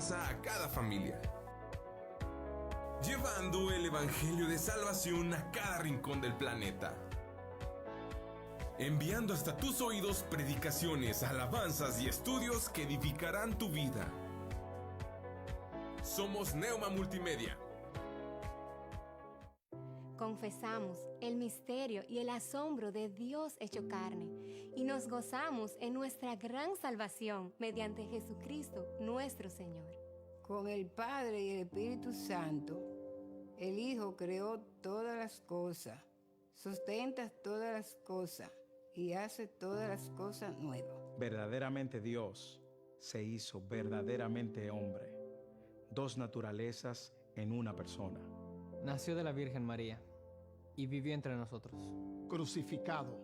esperanza a cada familia. Llevando el evangelio de salvación a cada rincón del planeta. Enviando hasta tus oídos predicaciones, alabanzas y estudios que edificarán tu vida. Somos Neuma Multimedia. Confesamos el misterio y el asombro de Dios hecho carne y nos gozamos en nuestra gran salvación mediante Jesucristo nuestro Señor. Con el Padre y el Espíritu Santo, el Hijo creó todas las cosas, sustenta todas las cosas y hace todas las cosas nuevas. Verdaderamente Dios se hizo verdaderamente hombre, dos naturalezas en una persona. Nació de la Virgen María y vivió entre nosotros. Crucificado,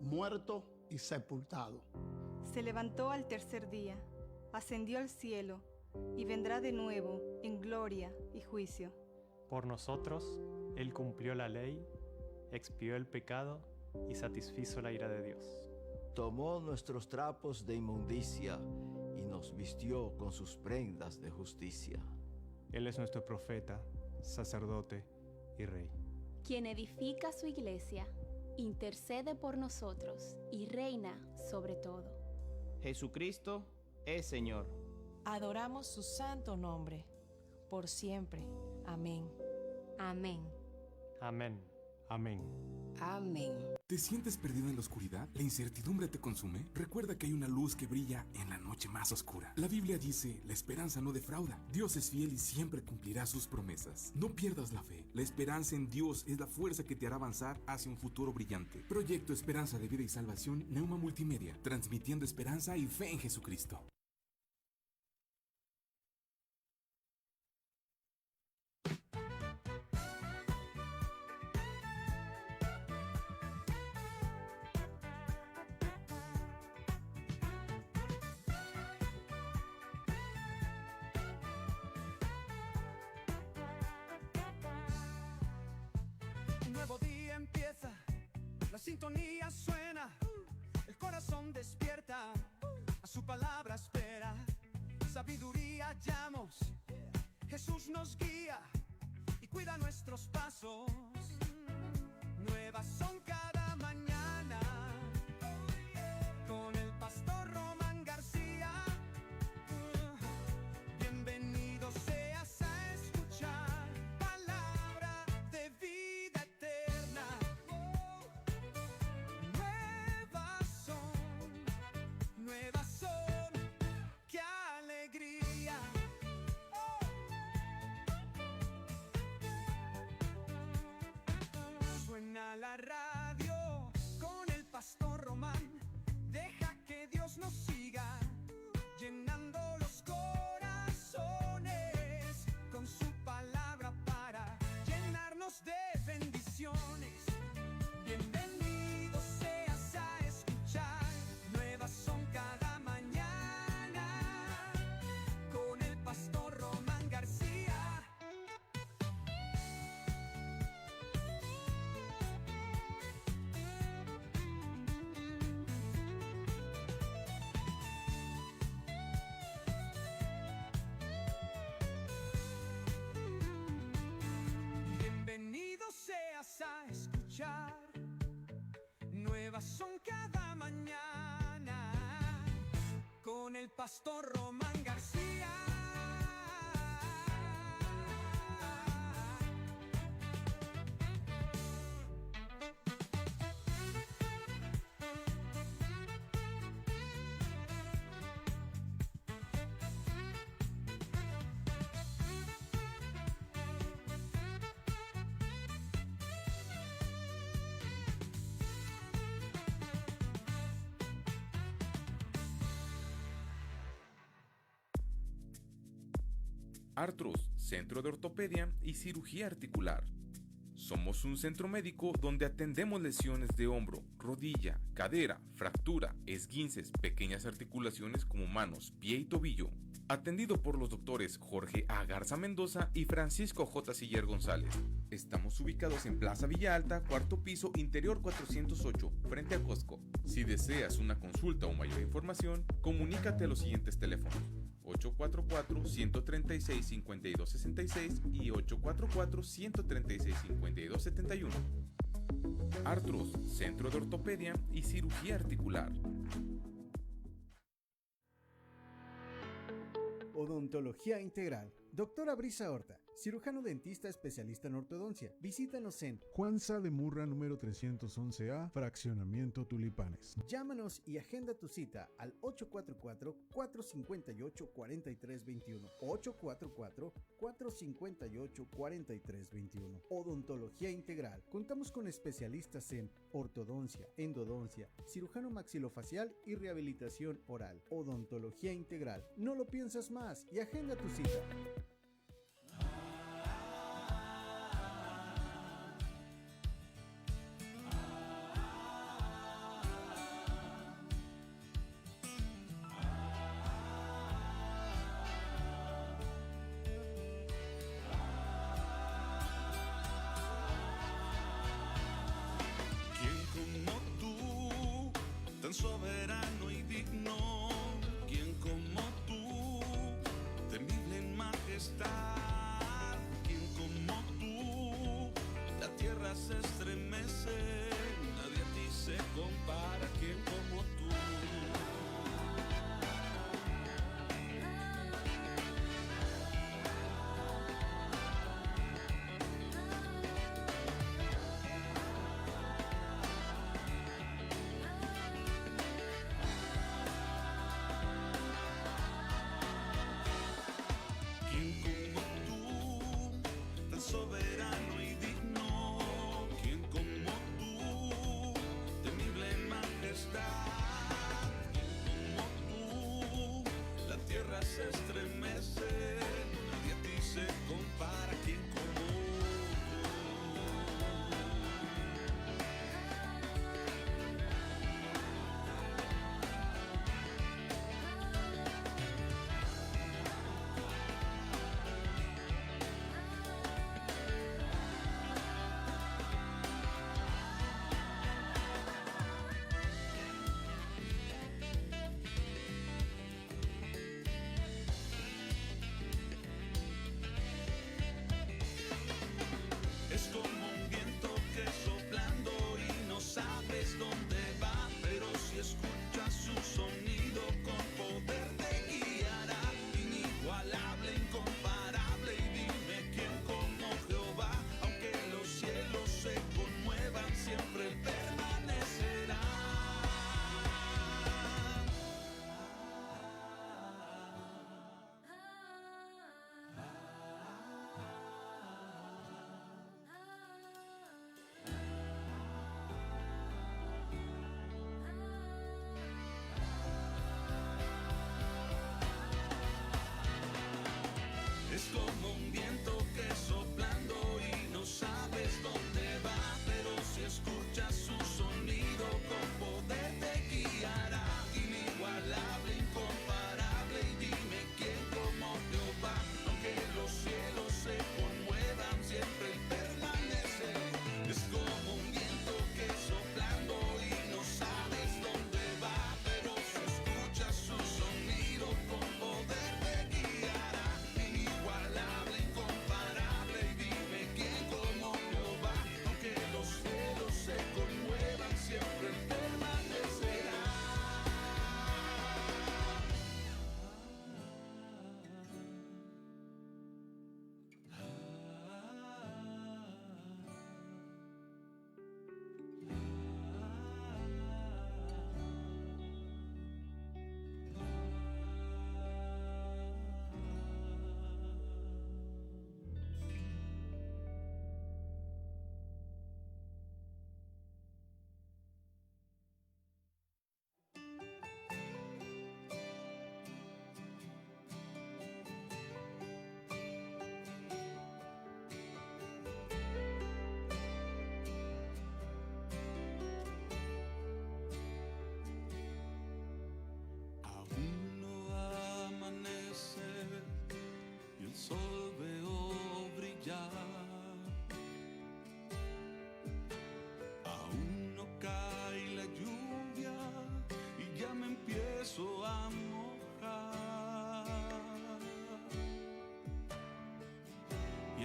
muerto y sepultado. Se levantó al tercer día, ascendió al cielo y vendrá de nuevo en gloria y juicio. Por nosotros, Él cumplió la ley, expió el pecado y satisfizo la ira de Dios. Tomó nuestros trapos de inmundicia y nos vistió con sus prendas de justicia. Él es nuestro profeta, sacerdote y rey. Quien edifica su iglesia, intercede por nosotros y reina sobre todo. Jesucristo es Señor. Adoramos su santo nombre, por siempre. Amén. Amén. Amén. Amén. Amén. ¿Te sientes perdido en la oscuridad? ¿La incertidumbre te consume? Recuerda que hay una luz que brilla en la noche más oscura. La Biblia dice, la esperanza no defrauda. Dios es fiel y siempre cumplirá sus promesas. No pierdas la fe. La esperanza en Dios es la fuerza que te hará avanzar hacia un futuro brillante. Proyecto Esperanza de Vida y Salvación, Neuma Multimedia, transmitiendo esperanza y fe en Jesucristo. La sintonía suena, el corazón despierta, a su palabra espera. Sabiduría hallamos, Jesús nos guía y cuida nuestros pasos. Nuevas son cada mañana, con el pastor Román García. Bienvenido seas a escuchar palabra de vida eterna. ¡Qué alegría! Suena la radio con el pastor Román. Deja que Dios nos siga llenando los corazones con su palabra para llenarnos de bendiciones. Bienvenido seas a escuchar. Nuevas son cada mañana con el pastor Román García. Bienvenido seas a escuchar. Nuevas son cada mañana con el pastor Román García. Artros, Centro de Ortopedia y Cirugía Articular. Somos un centro médico donde atendemos lesiones de hombro, rodilla, cadera, fractura, esguinces, pequeñas articulaciones como manos, pie y tobillo. Atendido por los doctores Jorge A. Garza Mendoza y Francisco J. Siller González. Estamos ubicados en Plaza Villa Alta, cuarto piso, interior 408, frente a Costco. Si deseas una consulta o mayor información, comunícate a los siguientes teléfonos: 844-136-5266 y 844-136-5271. Artros, Centro de Ortopedia y Cirugía Articular. Odontología Integral. Doctora Brisa Horta, cirujano dentista especialista en ortodoncia. Visítanos en Juan Sá de Murra, número 311A, Fraccionamiento Tulipanes. Llámanos y agenda tu cita al 844-458-4321. 844-458-4321. Odontología Integral. Contamos con especialistas en ortodoncia, endodoncia, cirujano maxilofacial y rehabilitación oral. Odontología Integral. No lo piensas más y agenda tu cita. Tan soberano y digno, quien como tú, temible en majestad, quien como tú, la tierra se estremece, nadie a ti se compara, quien como tú. Quien como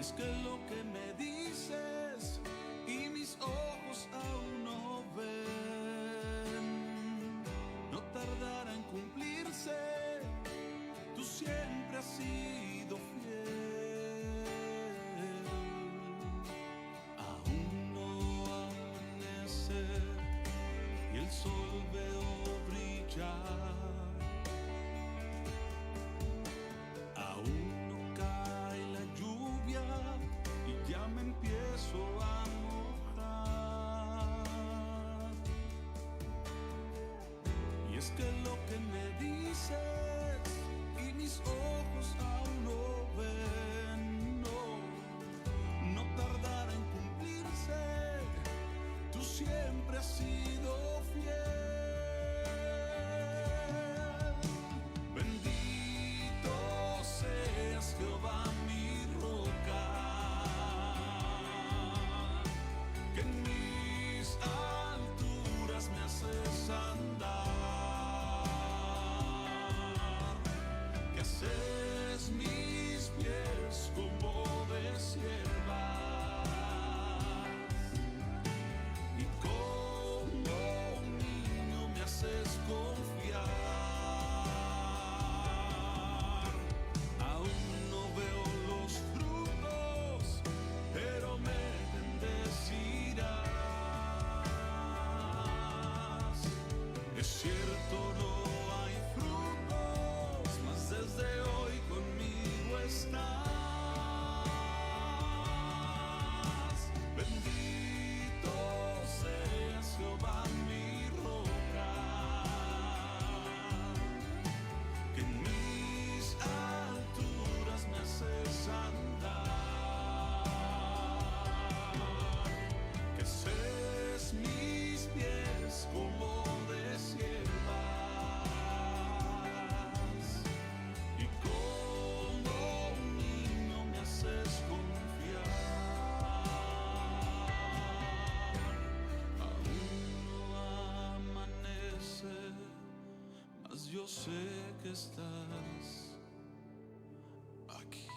es que lo que me dices y mis ojos aún no ven, no tardará en cumplirse. Tú siempre has sido fiel. Aún no amanece y el sol veo brillar. Aún no cae la lluvia y ya me empiezo a mojar. Y es que lo que me dices y mis ojos aún no ven, no tardará en cumplirse. Tú siempre has sido fiel. Bendito seas, Jehová, mi roca, que en mis alturas me haces andar, que haces mis pies como de siervas y como un niño me haces confiar. Aún no veo los frutos, pero me bendecirás. Es cierto, no hay frutos, mas desde hoy conmigo estás. Bendito seas, Jehová, mi roca, que en mis alturas me haces andar, que haces mis pies como de siervas y como un niño me haces confiar. Aún no amanece, mas yo sé que estás aquí.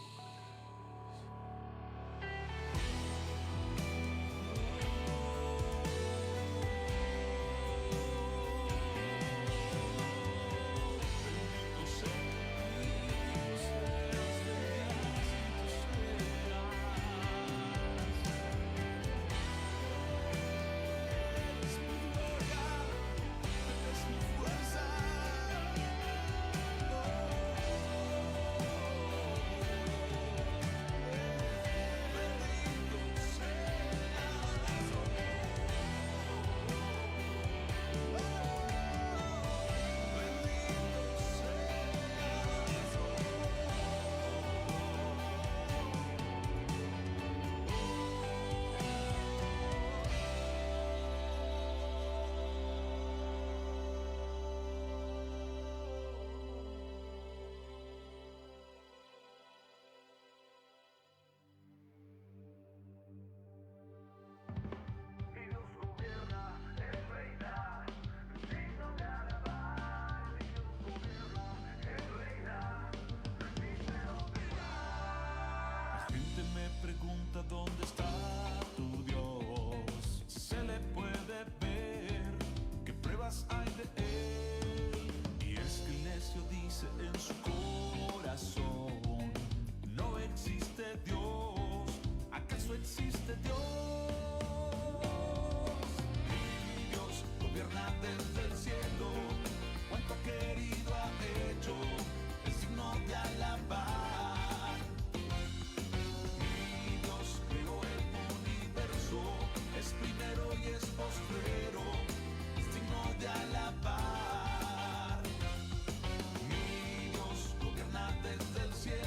La gente me pregunta dónde está tu Dios. Se le puede ver qué pruebas hay de él. Y es que el necio dice en su corazón: no existe Dios. ¿Acaso existe Dios? Mi Dios gobierna desde el cielo. Cuánto querido ha hecho, es digno de alabar. Mi Dios creó el universo, es primero y es postrero, es digno de alabar. Mi Dios gobierna desde el cielo.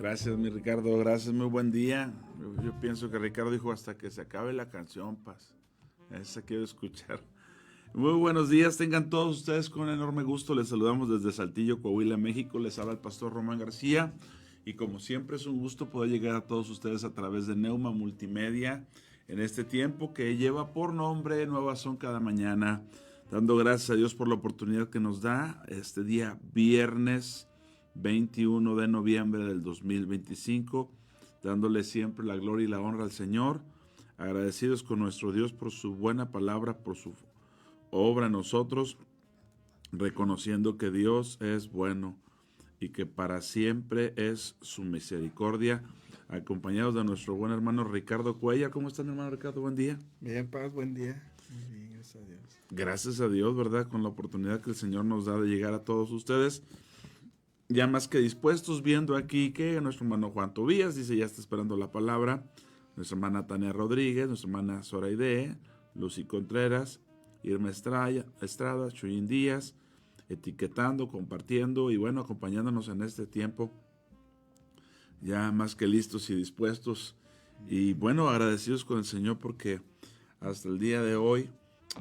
Gracias, mi Ricardo, gracias, muy buen día. Yo pienso que Ricardo dijo hasta que se acabe la canción, Paz. Esa quiero escuchar. Muy buenos días, tengan todos ustedes con enorme gusto. Les saludamos desde Saltillo, Coahuila, México. Les habla el pastor Román García. Y como siempre es un gusto poder llegar a todos ustedes a través de Neuma Multimedia en este tiempo que lleva por nombre Nuevas Son Cada Mañana. Dando gracias a Dios por la oportunidad que nos da este día viernes 21 de noviembre del 2025, dándole siempre la gloria y la honra al Señor, agradecidos con nuestro Dios por su buena palabra, por su obra en nosotros, reconociendo que Dios es bueno y que para siempre es su misericordia, acompañados de nuestro buen hermano Ricardo Cuellar. ¿Cómo está mi hermano Ricardo? Buen día. Bien, Paz, buen día. Muy bien, gracias a Dios. Gracias a Dios, ¿verdad? Con la oportunidad que el Señor nos da de llegar a todos ustedes. Ya más que dispuestos, viendo aquí que nuestro hermano Juan Tobías dice, ya está esperando la palabra. Nuestra hermana Tania Rodríguez, nuestra hermana Zoraide, Lucy Contreras, Irma Estrada, Chuyín Díaz, etiquetando, compartiendo y bueno, acompañándonos en este tiempo. Ya más que listos y dispuestos. Y bueno, agradecidos con el Señor porque hasta el día de hoy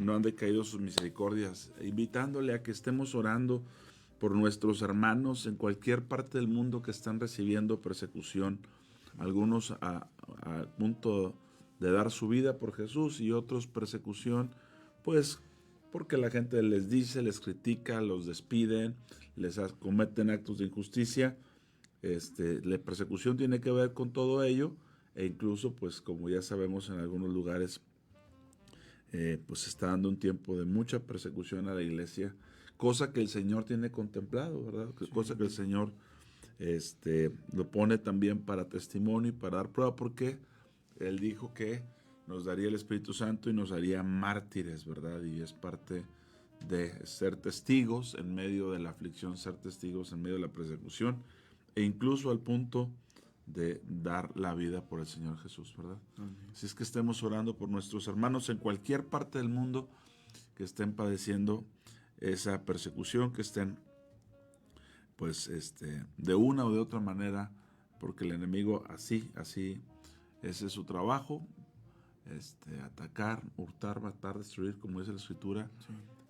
no han decaído sus misericordias. Invitándole a que estemos orando por nuestros hermanos en cualquier parte del mundo que están recibiendo persecución, algunos a punto de dar su vida por Jesús y otros persecución, pues porque la gente les dice, les critica, los despiden, les cometen actos de injusticia. La persecución tiene que ver con todo ello e incluso, pues como ya sabemos, en algunos lugares pues está dando un tiempo de mucha persecución a la iglesia, cosa que el Señor tiene contemplado, ¿verdad? Sí. Cosa que el Señor lo pone también para testimonio y para dar prueba, porque Él dijo que nos daría el Espíritu Santo y nos haría mártires, ¿verdad? Y es parte de ser testigos en medio de la aflicción, ser testigos en medio de la persecución, e incluso al punto de dar la vida por el Señor Jesús, ¿verdad? Así es que estemos orando por nuestros hermanos en cualquier parte del mundo que estén padeciendo esa persecución, que estén pues de una o de otra manera, porque el enemigo así, ese es su trabajo, atacar, hurtar, matar, destruir, como dice la Escritura.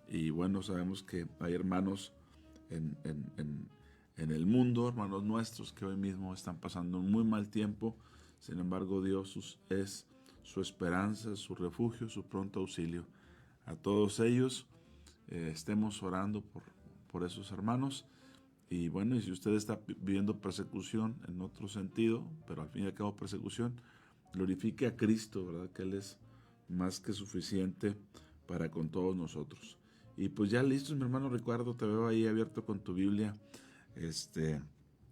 Sí. Y bueno, sabemos que hay hermanos en el mundo, hermanos nuestros que hoy mismo están pasando un muy mal tiempo. Sin embargo, Dios es su esperanza, su refugio, su pronto auxilio. A todos ellos estemos orando por esos hermanos. Y bueno, y si usted está viviendo persecución en otro sentido, pero al fin y al cabo persecución, glorifique a Cristo, ¿verdad? Que Él es más que suficiente para con todos nosotros. Y pues ya listos, mi hermano Ricardo, te veo ahí abierto con tu Biblia,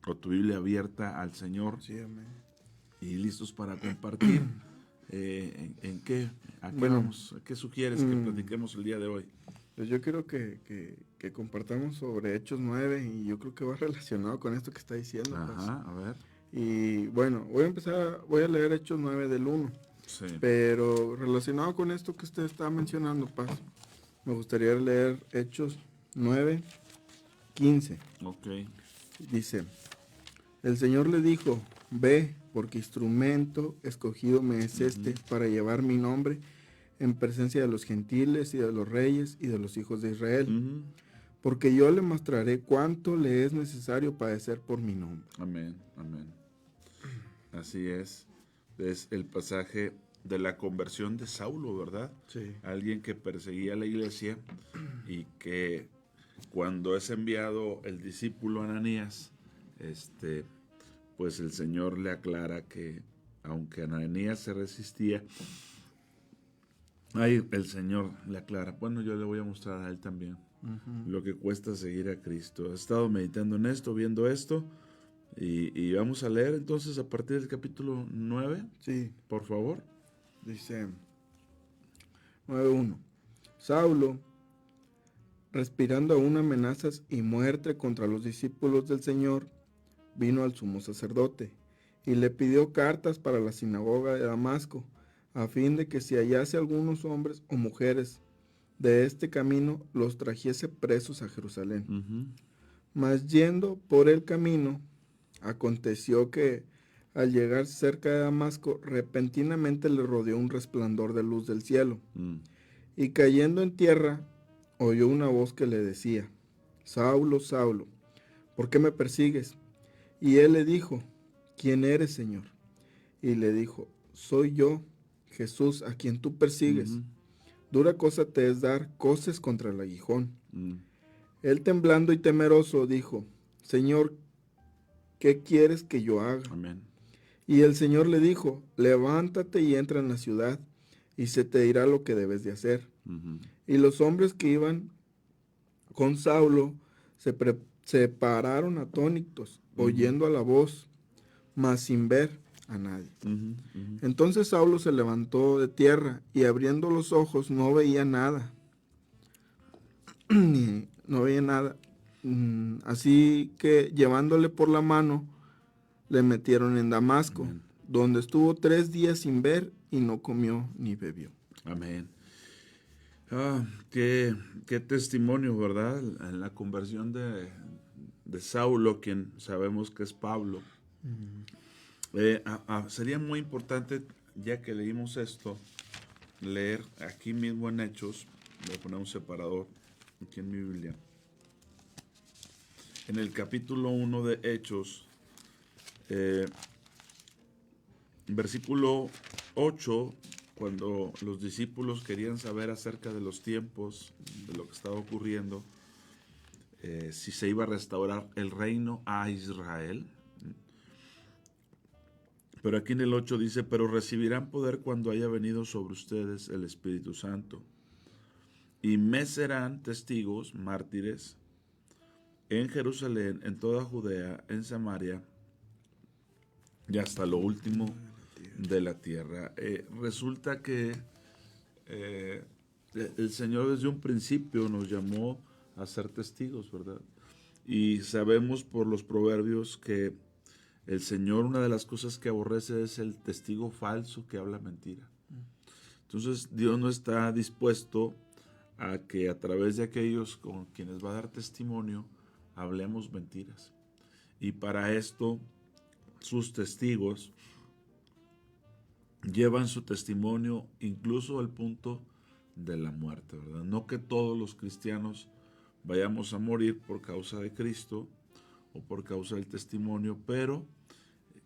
o tu Biblia abierta al Señor. Sí, amén. Y listos para compartir. ¿En qué? ¿A qué vamos? ¿A qué sugieres que platiquemos el día de hoy? Pues yo quiero que compartamos sobre Hechos 9 y yo creo que va relacionado con esto que está diciendo. Ajá, a ver. Y bueno, voy a leer Hechos 9 del 1. Sí. Pero relacionado con esto que usted está mencionando, Paz, me gustaría leer Hechos 9, 15. Ok. Dice, el Señor le dijo, ve, porque instrumento escogido me es para llevar mi nombre en presencia de los gentiles y de los reyes y de los hijos de Israel. Porque yo le mostraré cuánto le es necesario padecer por mi nombre. Amén, amén. Así es. Es el pasaje de la conversión de Saulo, ¿verdad? Sí. Alguien que perseguía a la iglesia y que cuando es enviado el discípulo Ananías, pues el Señor le aclara que aunque Ananías se resistía, el Señor le aclara, bueno, yo le voy a mostrar a él también lo que cuesta seguir a Cristo. He estado meditando en esto, viendo esto, y vamos a leer entonces a partir del capítulo 9. Sí. Por favor. Dice 9:1. Saulo, respirando aún amenazas y muerte contra los discípulos del Señor, vino al sumo sacerdote y le pidió cartas para la sinagoga de Damasco, a fin de que si hallase algunos hombres o mujeres de este camino, los trajese presos a Jerusalén. Mas yendo por el camino, Aconteció que al llegar cerca de Damasco, repentinamente le rodeó un resplandor de luz del cielo. Y cayendo en tierra, oyó una voz que le decía: Saulo, Saulo, ¿por qué me persigues? Y él le dijo: ¿Quién eres, Señor? Y le dijo: Soy yo, Jesús, a quien tú persigues. Dura cosa te es dar coces contra el aguijón. Él, temblando y temeroso, dijo: Señor, ¿qué quieres que yo haga? Amén. Y el Señor le dijo: levántate y entra en la ciudad, y se te dirá lo que debes de hacer. Y los hombres que iban con Saulo se pararon atónitos, oyendo a la voz, mas sin ver a nadie. Entonces Saulo se levantó de tierra, y abriendo los ojos no veía nada. No veía nada. Así que, llevándole por la mano, le metieron en Damasco, donde estuvo 3 días sin ver y no comió ni bebió. Amén. Qué testimonio, ¿verdad? En la conversión de Saulo, quien sabemos que es Pablo. Sería muy importante, ya que leímos esto, leer aquí mismo en Hechos. Voy a poner un separador aquí en mi Biblia. En el capítulo 1 de Hechos, versículo 8, cuando los discípulos querían saber acerca de los tiempos, de lo que estaba ocurriendo, si se iba a restaurar el reino a Israel. Pero aquí en el 8 dice: pero recibirán poder cuando haya venido sobre ustedes el Espíritu Santo, y me serán testigos, mártires, en Jerusalén, en toda Judea, en Samaria, y hasta lo último de la tierra. Resulta que el Señor desde un principio nos llamó a ser testigos, ¿verdad? Y sabemos por los proverbios que el Señor, una de las cosas que aborrece es el testigo falso que habla mentira. Entonces Dios no está dispuesto a que a través de aquellos con quienes va a dar testimonio hablemos mentiras. Y para esto sus testigos llevan su testimonio incluso al punto de la muerte, ¿verdad? No que todos los cristianos vayamos a morir por causa de Cristo o por causa del testimonio, pero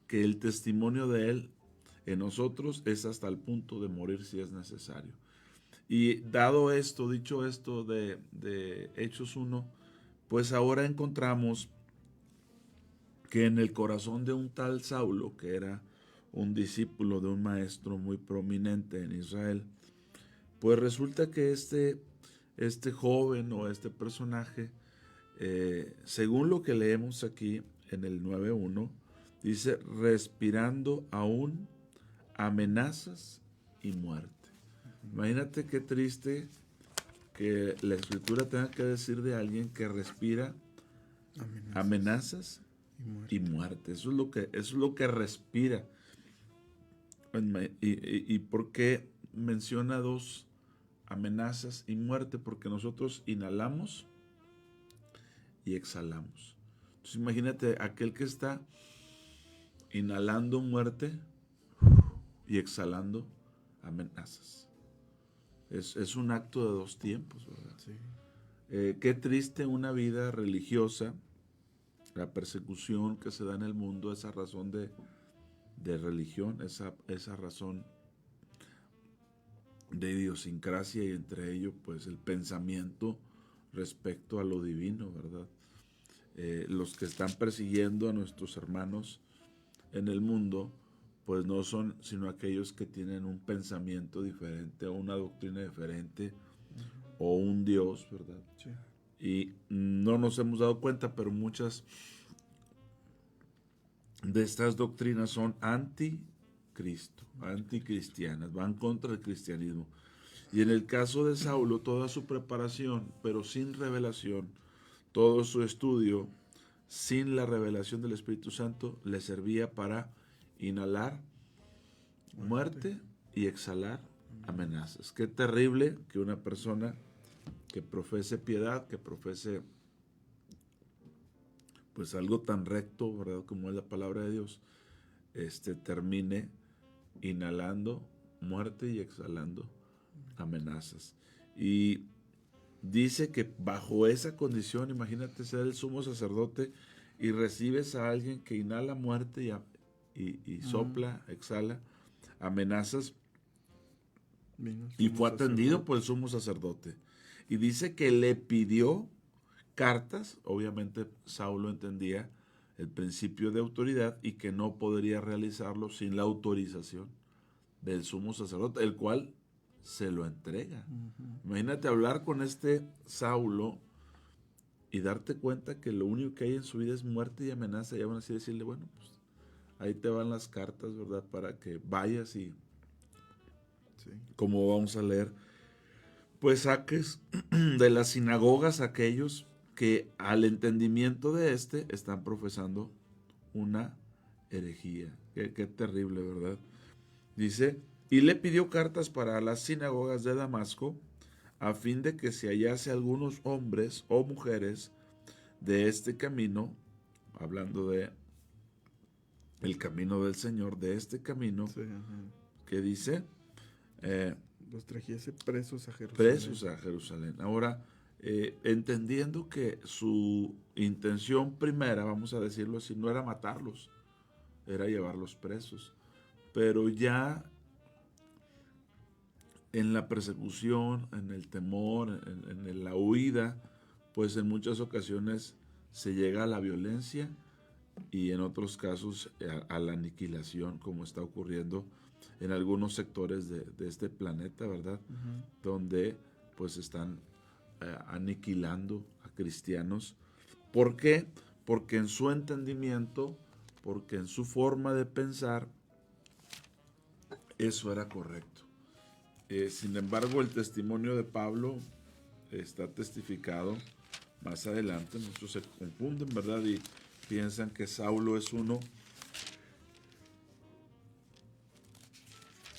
que el testimonio de Él en nosotros es hasta el punto de morir si es necesario. Y dado esto, dicho esto de Hechos 1, pues ahora encontramos que en el corazón de un tal Saulo, que era un discípulo de un maestro muy prominente en Israel, pues resulta que este joven o este personaje, según lo que leemos aquí en el 9.1, dice: respirando aún amenazas y muerte. Imagínate qué triste que la Escritura tenga que decir de alguien que respira amenazas y muerte. Eso es lo que respira. ¿Y por qué menciona 2 amenazas y muerte? Porque nosotros inhalamos y exhalamos. Entonces imagínate aquel que está inhalando muerte y exhalando amenazas. Es un acto de 2 tiempos, ¿verdad? Sí. Qué triste una vida religiosa, la persecución que se da en el mundo, esa razón de religión, esa razón de idiosincrasia, y entre ello pues el pensamiento respecto a lo divino, ¿verdad? Los que están persiguiendo a nuestros hermanos en el mundo pues no son sino aquellos que tienen un pensamiento diferente o una doctrina diferente o un Dios, ¿verdad? Sí. Y no nos hemos dado cuenta, pero muchas de estas doctrinas son anticristo, anticristianas, van contra el cristianismo. Y en el caso de Saulo, toda su preparación, pero sin revelación, todo su estudio, sin la revelación del Espíritu Santo, le servía para inhalar muerte y exhalar amenazas. Qué terrible que una persona que profese piedad, que profese pues algo tan recto, ¿verdad?, como es la palabra de Dios, termine inhalando muerte y exhalando amenazas. Y dice que bajo esa condición, imagínate ser el sumo sacerdote y recibes a alguien que inhala muerte y sopla, exhala amenazas, y fue atendido por el sumo sacerdote. Y dice que le pidió cartas. Obviamente Saulo entendía el principio de autoridad y que no podría realizarlo sin la autorización del sumo sacerdote, el cual se lo entrega. Imagínate hablar con este Saulo y darte cuenta que lo único que hay en su vida es muerte y amenaza, y aún así decirle, bueno, pues ahí te van las cartas, ¿verdad?, para que vayas y, como vamos a leer, pues saques de las sinagogas aquellos que al entendimiento de están profesando una herejía. Qué terrible, ¿verdad? Dice, y le pidió cartas para las sinagogas de Damasco, a fin de que se hallase algunos hombres o mujeres de este camino, hablando de el camino del Señor, de este camino, que dice, los trajese presos a Jerusalén. Presos a Jerusalén. Ahora, entendiendo que su intención primera, vamos a decirlo así, no era matarlos, era llevarlos presos. Pero ya en la persecución, en el temor, en la huida, pues en muchas ocasiones se llega a la violencia y en otros casos a la aniquilación, como está ocurriendo en algunos sectores de este planeta, ¿verdad? Donde pues están aniquilando a cristianos. ¿Por qué? Porque en su entendimiento, porque en su forma de pensar, eso era correcto. Sin embargo, el testimonio de Pablo está testificado más adelante. Muchos se confunden, ¿verdad?, y piensan que Saulo es uno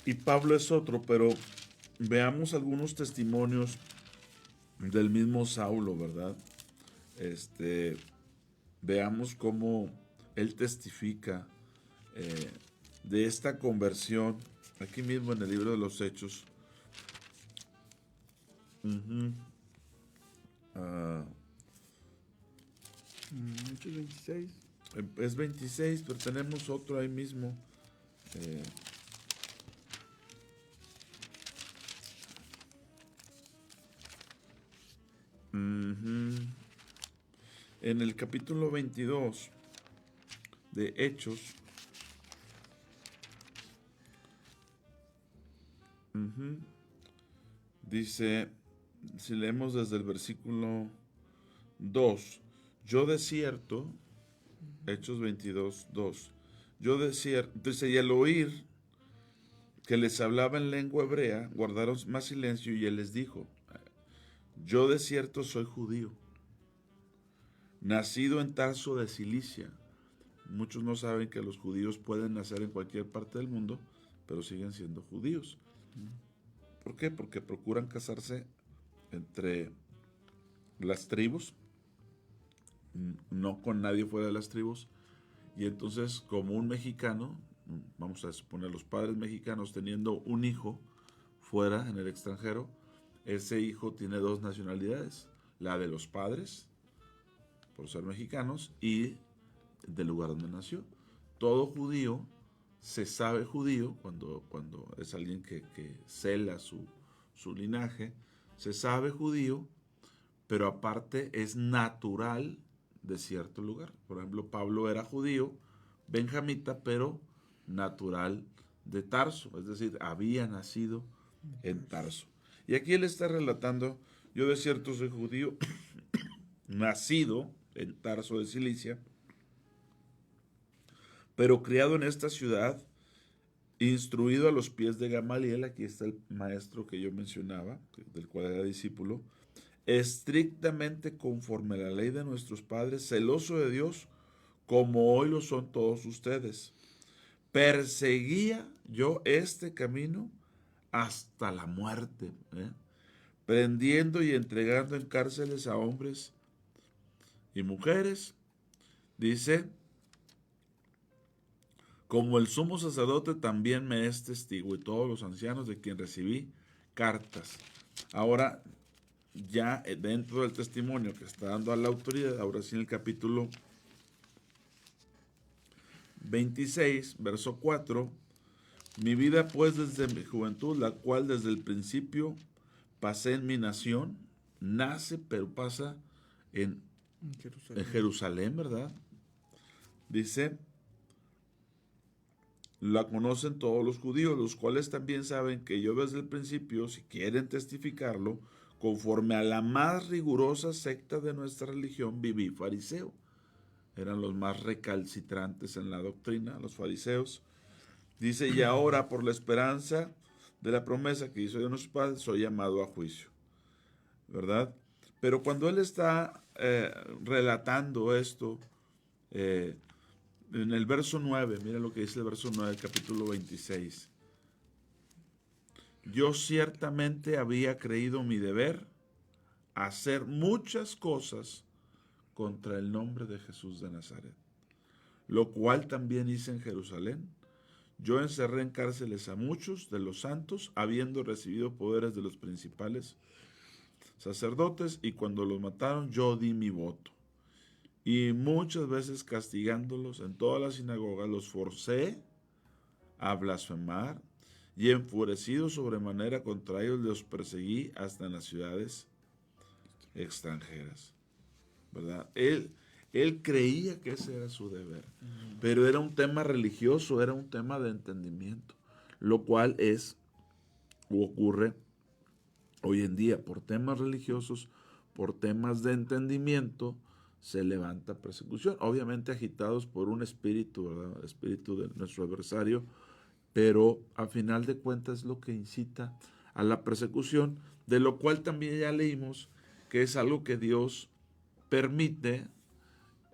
y Pablo es otro, pero veamos algunos testimonios del mismo Saulo, ¿verdad? Veamos cómo él testifica de esta conversión, aquí mismo en el libro de los Hechos. Hechos 26. Es 26, pero tenemos otro ahí mismo. En el capítulo 22 de Hechos, dice, si leemos desde el versículo 2, yo de cierto, Hechos 22, 2, yo de cierto, dice, y al oír que les hablaba en lengua hebrea, guardaron más silencio, y él les dijo, yo de cierto soy judío, nacido en Tarso de Cilicia. Muchos no saben que los judíos pueden nacer en cualquier parte del mundo, pero siguen siendo judíos. ¿Por qué? Porque procuran casarse entre las tribus, no con nadie fuera de las tribus. Y entonces, como un mexicano, vamos a suponer los padres mexicanos teniendo un hijo fuera, en el extranjero, ese hijo tiene dos nacionalidades, la de los padres, por ser mexicanos, y del lugar donde nació. Todo judío se sabe judío cuando es alguien que cela su linaje, se sabe judío, pero aparte es natural de cierto lugar. Por ejemplo, Pablo era judío, benjamita, pero natural de Tarso, es decir, había nacido en Tarso. Y aquí él está relatando, yo de cierto soy judío, nacido en Tarso de Cilicia, pero criado en esta ciudad, instruido a los pies de Gamaliel, aquí está el maestro que yo mencionaba, del cual era discípulo, estrictamente conforme a la ley de nuestros padres, celoso de Dios, como hoy lo son todos ustedes. Perseguía yo este camino hasta la muerte, prendiendo y entregando en cárceles a hombres y mujeres, Dice, como el sumo sacerdote también me es testigo y todos los ancianos de quien recibí cartas. Ahora, ya dentro del testimonio que está dando a la autoridad, ahora sí en el capítulo 26, verso 4, mi vida pues desde mi juventud, la cual desde el principio pasé en mi nación, nace, pero pasa en Jerusalén, ¿verdad? Dice, la conocen todos los judíos, los cuales también saben que yo desde el principio, si quieren testificarlo, conforme a la más rigurosa secta de nuestra religión, viví fariseo. Eran los más recalcitrantes en la doctrina, los fariseos. Dice, y ahora por la esperanza de la promesa que hizo Dios nuestro Padre, soy llamado a juicio. ¿Verdad? Pero cuando él está relatando esto, en el verso 9, mira lo que dice el verso 9 del capítulo 26. Yo ciertamente había creído mi deber hacer muchas cosas contra el nombre de Jesús de Nazaret, lo cual también hice en Jerusalén. Yo encerré en cárceles a muchos de los santos, habiendo recibido poderes de los principales sacerdotes, y cuando los mataron yo di mi voto. Y muchas veces castigándolos en todas las sinagogas los forcé a blasfemar, y enfurecido sobremanera contra ellos los perseguí hasta en las ciudades extranjeras. ¿Verdad? Él creía que ese era su deber, pero era un tema religioso, era un tema de entendimiento, lo cual es o ocurre hoy en día. Por temas religiosos, por temas de entendimiento, se levanta persecución, obviamente agitados por un espíritu, ¿verdad? El espíritu de nuestro adversario, pero a final de cuentas es lo que incita a la persecución, de lo cual también ya leímos que es algo que Dios permite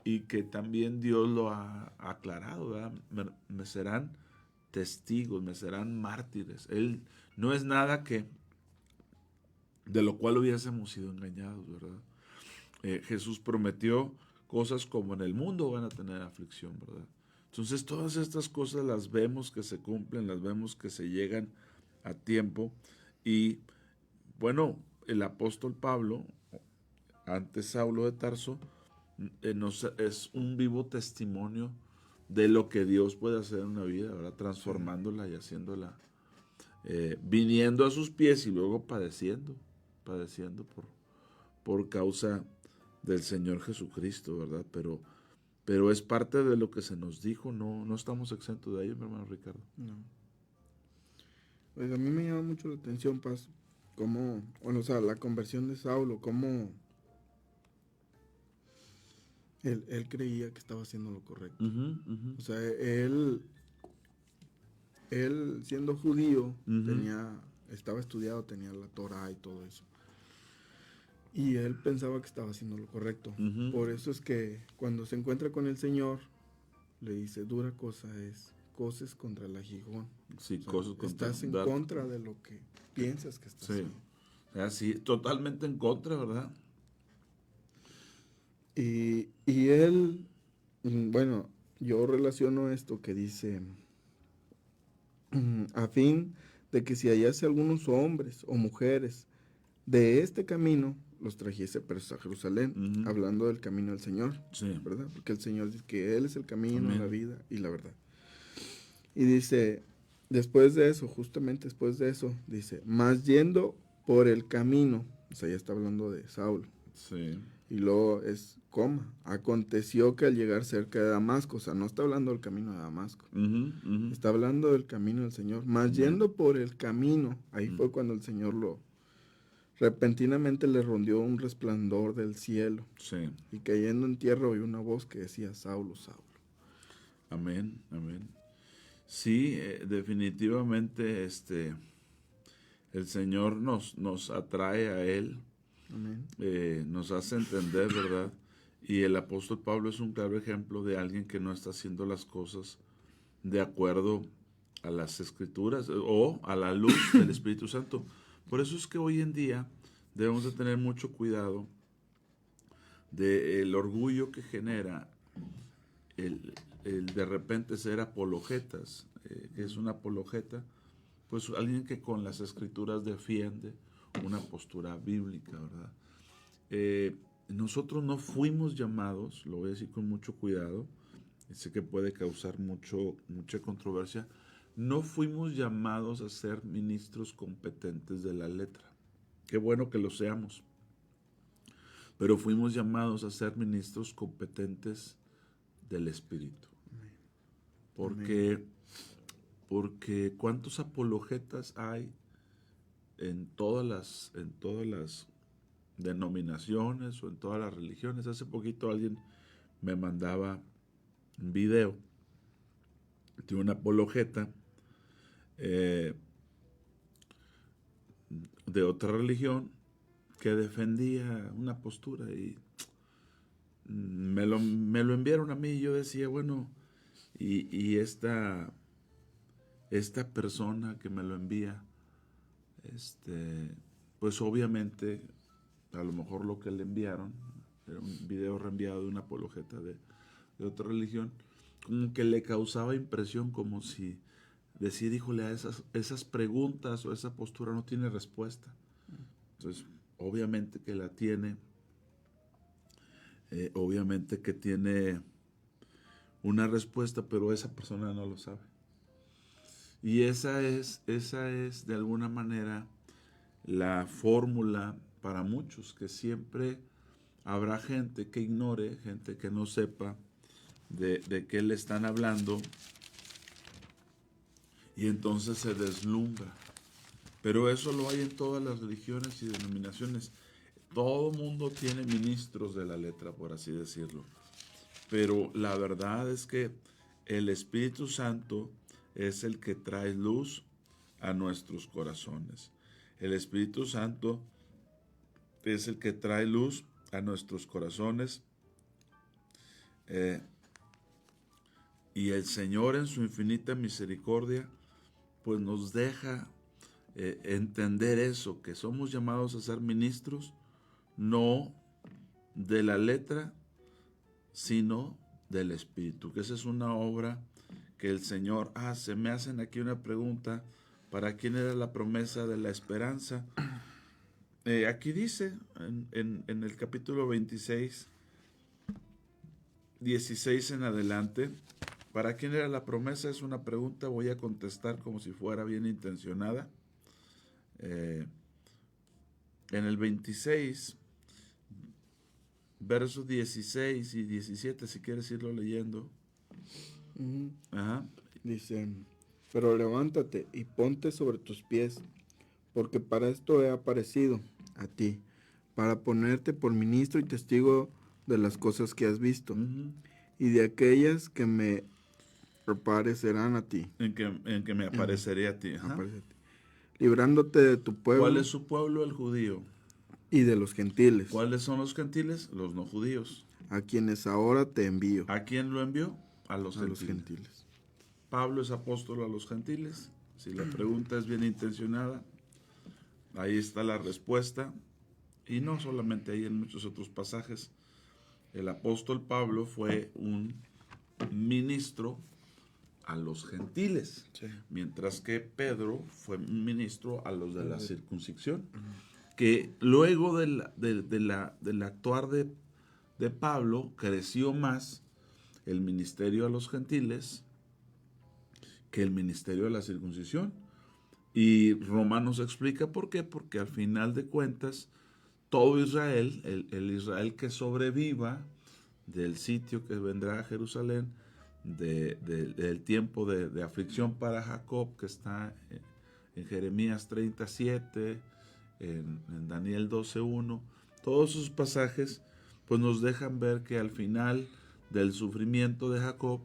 y que también Dios lo ha aclarado, ¿verdad? Me serán testigos, me serán mártires. Él no es nada que de lo cual hubiésemos sido engañados, ¿verdad? Jesús prometió cosas como en el mundo van a tener aflicción, ¿verdad? Entonces todas estas cosas las vemos que se cumplen, las vemos que se llegan a tiempo. Y bueno, el apóstol Pablo, antes Saulo de Tarso, es un vivo testimonio de lo que Dios puede hacer en una vida, ¿verdad? Transformándola y haciéndola, viniendo a sus pies y luego padeciendo por causa del Señor Jesucristo, ¿verdad? Pero es parte de lo que se nos dijo, no estamos exentos de ello, mi hermano Ricardo. No. Pues a mí me llama mucho la atención, Paz, cómo, o sea, la conversión de Saulo, cómo él creía que estaba haciendo lo correcto. O sea, él siendo judío, estaba estudiado, tenía la Torah y todo eso. Y él pensaba que estaba haciendo lo correcto. Por eso es que cuando se encuentra con el Señor, le dice, dura cosa es, coces contra el aguijón. Sí, o sea, estás en contra de lo que piensas que estás haciendo. O sea, sí, totalmente en contra, ¿verdad? Y él, bueno, yo relaciono esto que dice, a fin de que si hallase algunos hombres o mujeres de este camino, los trajese presos a Jerusalén, hablando del camino del Señor, ¿verdad? Porque el Señor dice que Él es el camino, la vida y la verdad. Y dice, después de eso, justamente después de eso, dice, más yendo por el camino, o sea, ya está hablando de Saulo. Sí. Y luego aconteció que al llegar cerca de Damasco, o sea, no está hablando del camino de Damasco, está hablando del camino del Señor, más yendo por el camino, ahí fue cuando el Señor repentinamente le rondió un resplandor del cielo. Sí. Y cayendo en tierra oyó una voz que decía, Saulo, Saulo. Amén, amén. Sí, definitivamente el Señor nos atrae a Él. Amén. Nos hace entender, ¿verdad? Y el apóstol Pablo es un claro ejemplo de alguien que no está haciendo las cosas de acuerdo a las Escrituras o a la luz del Espíritu Santo. Por eso es que hoy en día debemos de tener mucho cuidado del orgullo que genera el de repente ser apologetas. ¿Qué es una apologeta? Pues alguien que con las escrituras defiende una postura bíblica, ¿verdad? Nosotros no fuimos llamados, lo voy a decir con mucho cuidado, sé que puede causar mucha controversia, no fuimos llamados a ser ministros competentes de la letra. Qué bueno que lo seamos, pero fuimos llamados a ser ministros competentes del Espíritu. Porque ¿cuántos apologetas hay en todas las denominaciones o en todas las religiones? Hace poquito alguien me mandaba un video de una apologeta de otra religión que defendía una postura y me lo enviaron a mí y yo decía, bueno, y esta persona que me lo envía, pues obviamente a lo mejor lo que le enviaron era un video reenviado de una apologeta de otra religión, como que le causaba impresión, como si decir, híjole, a esas preguntas o esa postura no tiene respuesta. Entonces, obviamente que la tiene, obviamente que tiene una respuesta, pero esa persona no lo sabe. Y esa es de alguna manera la fórmula para muchos, que siempre habrá gente que ignore, gente que no sepa de qué le están hablando, y entonces se deslumbra. Pero eso lo hay en todas las religiones y denominaciones. Todo mundo tiene ministros de la letra, por así decirlo. Pero la verdad es que el Espíritu Santo es el que trae luz a nuestros corazones. El Espíritu Santo es el que trae luz a nuestros corazones. Y el Señor, en su infinita misericordia, pues nos deja entender eso, que somos llamados a ser ministros no de la letra, sino del Espíritu, que esa es una obra que el Señor hace. Me hacen aquí una pregunta, ¿para quién era la promesa de la esperanza? Aquí dice, en el capítulo 26, 16 en adelante, ¿para quién era la promesa? Es una pregunta, voy a contestar como si fuera bien intencionada. En el 26, versos 16 y 17, si quieres irlo leyendo. Ajá. Dice, pero levántate y ponte sobre tus pies, porque para esto he aparecido a ti, para ponerte por ministro y testigo de las cosas que has visto, y de aquellas que me aparecerán a ti. En que me apareceré a ti. Ajá. Librándote de tu pueblo. ¿Cuál es su pueblo? El judío. Y de los gentiles. ¿Cuáles son los gentiles? Los no judíos. A quienes ahora te envío. ¿A quién lo envió? A los gentiles. Pablo es apóstol a los gentiles. Si la pregunta es bien intencionada, ahí está la respuesta. Y no solamente ahí, en muchos otros pasajes. El apóstol Pablo fue un ministro a los gentiles, sí, mientras que Pedro fue un ministro a los de la circuncisión. Que luego del actuar de Pablo creció más el ministerio a los gentiles que el ministerio de la circuncisión. Y Romanos explica por qué, porque al final de cuentas todo Israel, el Israel que sobreviva del sitio que vendrá a Jerusalén, del tiempo de aflicción para Jacob, que está en Jeremías 37, en Daniel 12:1, todos esos pasajes pues nos dejan ver que al final del sufrimiento de Jacob,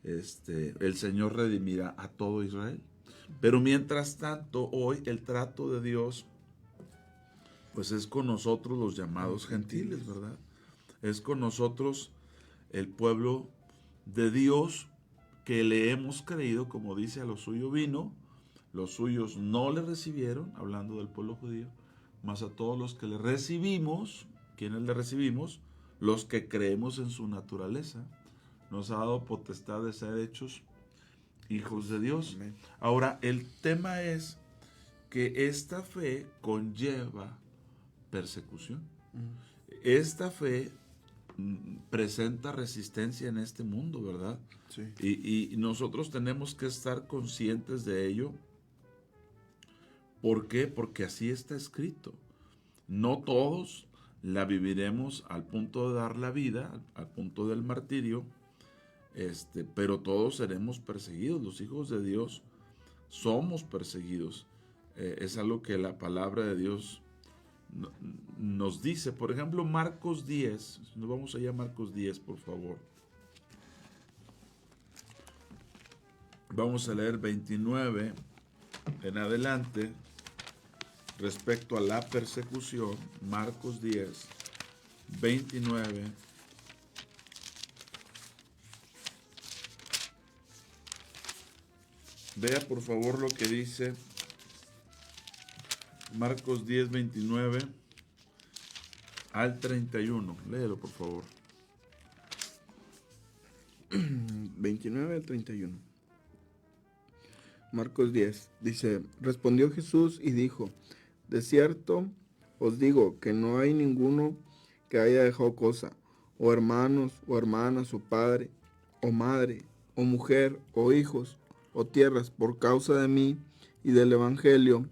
el Señor redimirá a todo Israel. Pero mientras tanto, hoy el trato de Dios pues es con nosotros los llamados gentiles, ¿verdad? Es con nosotros el pueblo de Dios que le hemos creído, como dice, a lo suyo vino, los suyos no le recibieron, hablando del pueblo judío, mas a todos los que le recibimos, ¿quiénes le recibimos? Los que creemos en su naturaleza. nos ha dado potestad de ser hechos hijos de Dios. Ahora, el tema es que esta fe conlleva persecución. Esta fe presenta resistencia en este mundo, ¿verdad? Sí. Y nosotros tenemos que estar conscientes de ello. ¿Por qué? Porque así está escrito. No todos la viviremos al punto de dar la vida, al punto del martirio, pero todos seremos perseguidos. Los hijos de Dios somos perseguidos. Es algo que la palabra de Dios nos dice. Por ejemplo, Marcos 10. Nos vamos allá a Marcos 10, por favor. Vamos a leer 29 en adelante respecto a la persecución. Marcos 10, 29. Vea por favor lo que dice Marcos 10, 29 al 31. Léelo por favor. 29 al 31. Marcos 10 dice: respondió Jesús y dijo: de cierto os digo que no hay ninguno que haya dejado cosa, o hermanos, o hermanas, o padre, o madre, o mujer, o hijos, o tierras, por causa de mí y del Evangelio,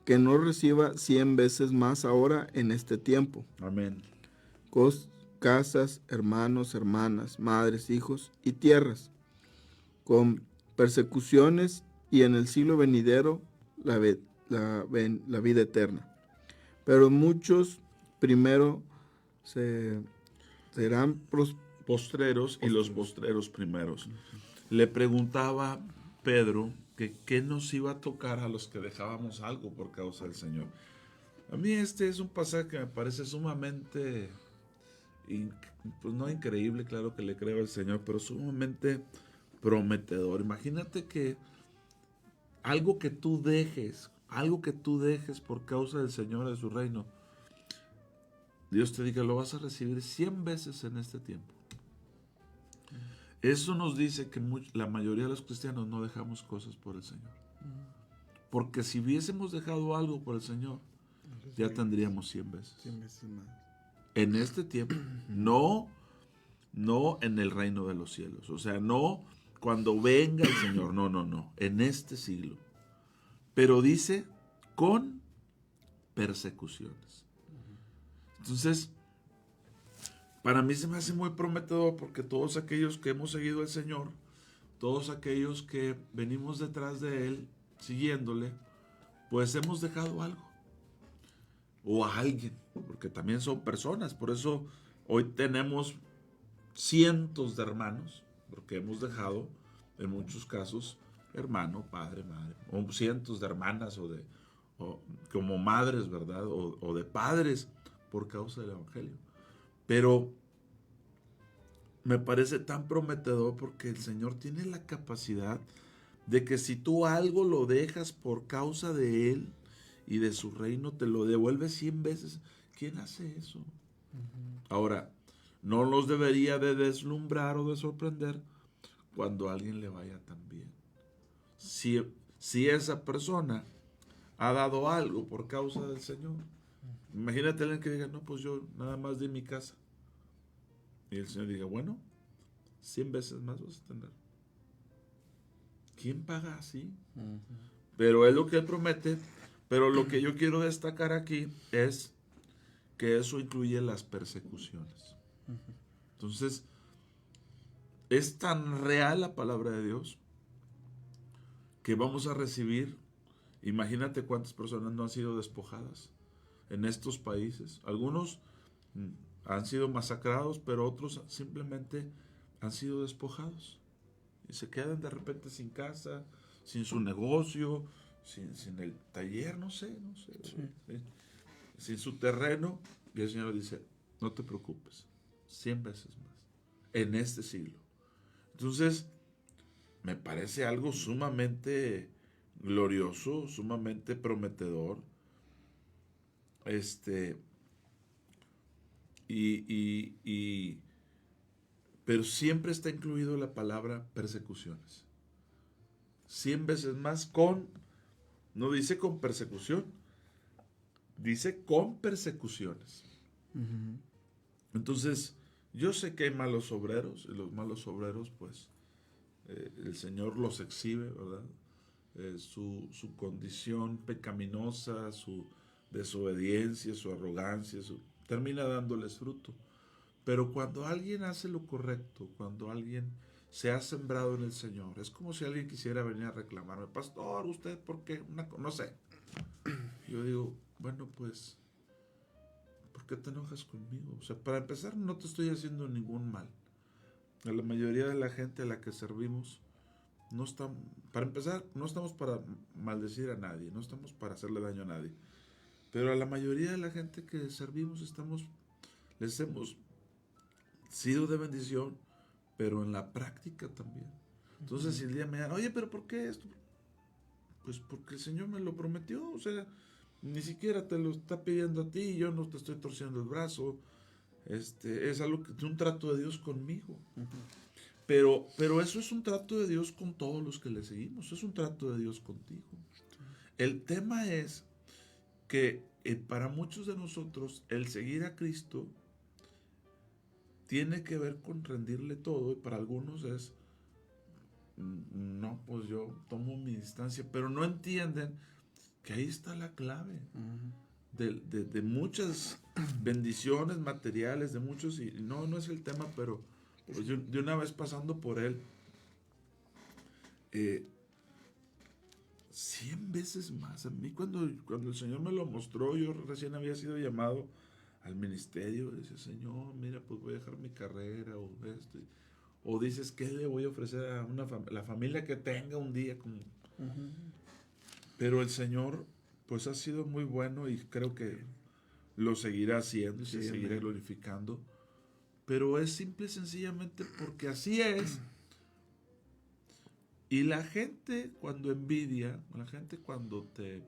que no reciba 100 veces más ahora en este tiempo. Amén. Casas, hermanos, hermanas, madres, hijos y tierras, con persecuciones, y en el siglo venidero la vida eterna. Pero muchos primero serán postreros y los postreros primeros. Le preguntaba Pedro que qué nos iba a tocar a los que dejábamos algo por causa del Señor. A mí este es un pasaje que me parece sumamente, pues no increíble, claro que le creo al Señor, pero sumamente prometedor. Imagínate que algo que tú dejes por causa del Señor de su reino, Dios te diga, lo vas a recibir 100 veces en este tiempo. Eso nos dice que la mayoría de los cristianos no dejamos cosas por el Señor. Porque si hubiésemos dejado algo por el Señor, ya tendríamos 100 veces. 100 veces más. En este tiempo, no en el reino de los cielos. O sea, no cuando venga el Señor, no, en este siglo. Pero dice, con persecuciones. Entonces, para mí se me hace muy prometedor porque todos aquellos que hemos seguido al Señor, todos aquellos que venimos detrás de Él, siguiéndole, pues hemos dejado algo. O a alguien, porque también son personas. Por eso hoy tenemos cientos de hermanos, porque hemos dejado, en muchos casos, hermano, padre, madre, o cientos de hermanas o como madres, ¿verdad? O de padres por causa del Evangelio. Pero me parece tan prometedor porque el Señor tiene la capacidad de que si tú algo lo dejas por causa de Él y de su reino, te lo devuelve 100 veces. ¿Quién hace eso? Ahora, no los debería de deslumbrar o de sorprender cuando a alguien le vaya tan bien. Si esa persona ha dado algo por causa del Señor, imagínate alguien que diga, no, pues yo nada más di mi casa. Y el Señor diga, bueno, 100 veces más vas a tener. ¿Quién paga así? Pero es lo que Él promete. Pero lo que yo quiero destacar aquí es que eso incluye las persecuciones. Entonces, es tan real la palabra de Dios que vamos a recibir. Imagínate cuántas personas no han sido despojadas en estos países. Algunos han sido masacrados, pero otros simplemente han sido despojados. Y se quedan de repente sin casa, sin su negocio, sin el taller, no sé, sí. Sin su terreno. Y el Señor dice, no te preocupes, 100 veces más, en este siglo. Entonces, me parece algo sumamente glorioso, sumamente prometedor. pero siempre está incluido la palabra persecuciones. 100 veces más con, no dice con persecución, dice con persecuciones. Entonces, yo sé que hay malos obreros, y los malos obreros, pues, el Señor los exhibe, ¿verdad? Su condición pecaminosa, su desobediencia, su arrogancia, termina dándoles fruto. Pero cuando alguien hace lo correcto, cuando alguien se ha sembrado en el Señor, es como si alguien quisiera venir a reclamarme, pastor, ¿usted por qué? No sé. Yo digo, bueno, pues, ¿por qué te enojas conmigo? O sea, para empezar, no te estoy haciendo ningún mal. A la mayoría de la gente a la que servimos, para empezar, no estamos para maldecir a nadie, no estamos para hacerle daño a nadie. Pero a la mayoría de la gente que servimos, les hemos sido de bendición, pero en la práctica también. Entonces, si el día me dan, oye, pero ¿por qué esto? Pues porque el Señor me lo prometió, o sea, ni siquiera te lo está pidiendo a ti, yo no te estoy torciendo el brazo, es algo que es un trato de Dios conmigo. Pero eso es un trato de Dios con todos los que le seguimos, es un trato de Dios contigo. El tema es que para muchos de nosotros el seguir a Cristo tiene que ver con rendirle todo, y para algunos es, no, pues yo tomo mi distancia, pero no entienden que ahí está la clave de muchas bendiciones materiales, de muchos, y no es el tema, pero pues yo, de una vez pasando por él, 100 veces más. A mí cuando el Señor me lo mostró, yo recién había sido llamado al ministerio, decía, Señor, mira, pues voy a dejar mi carrera, o esto, o dices, ¿qué le voy a ofrecer a la familia que tenga un día? Pero el Señor, pues ha sido muy bueno, y creo que lo seguirá haciendo, y se seguirá glorificando, pero es simple y sencillamente porque así es. Y la gente cuando envidia, la gente cuando te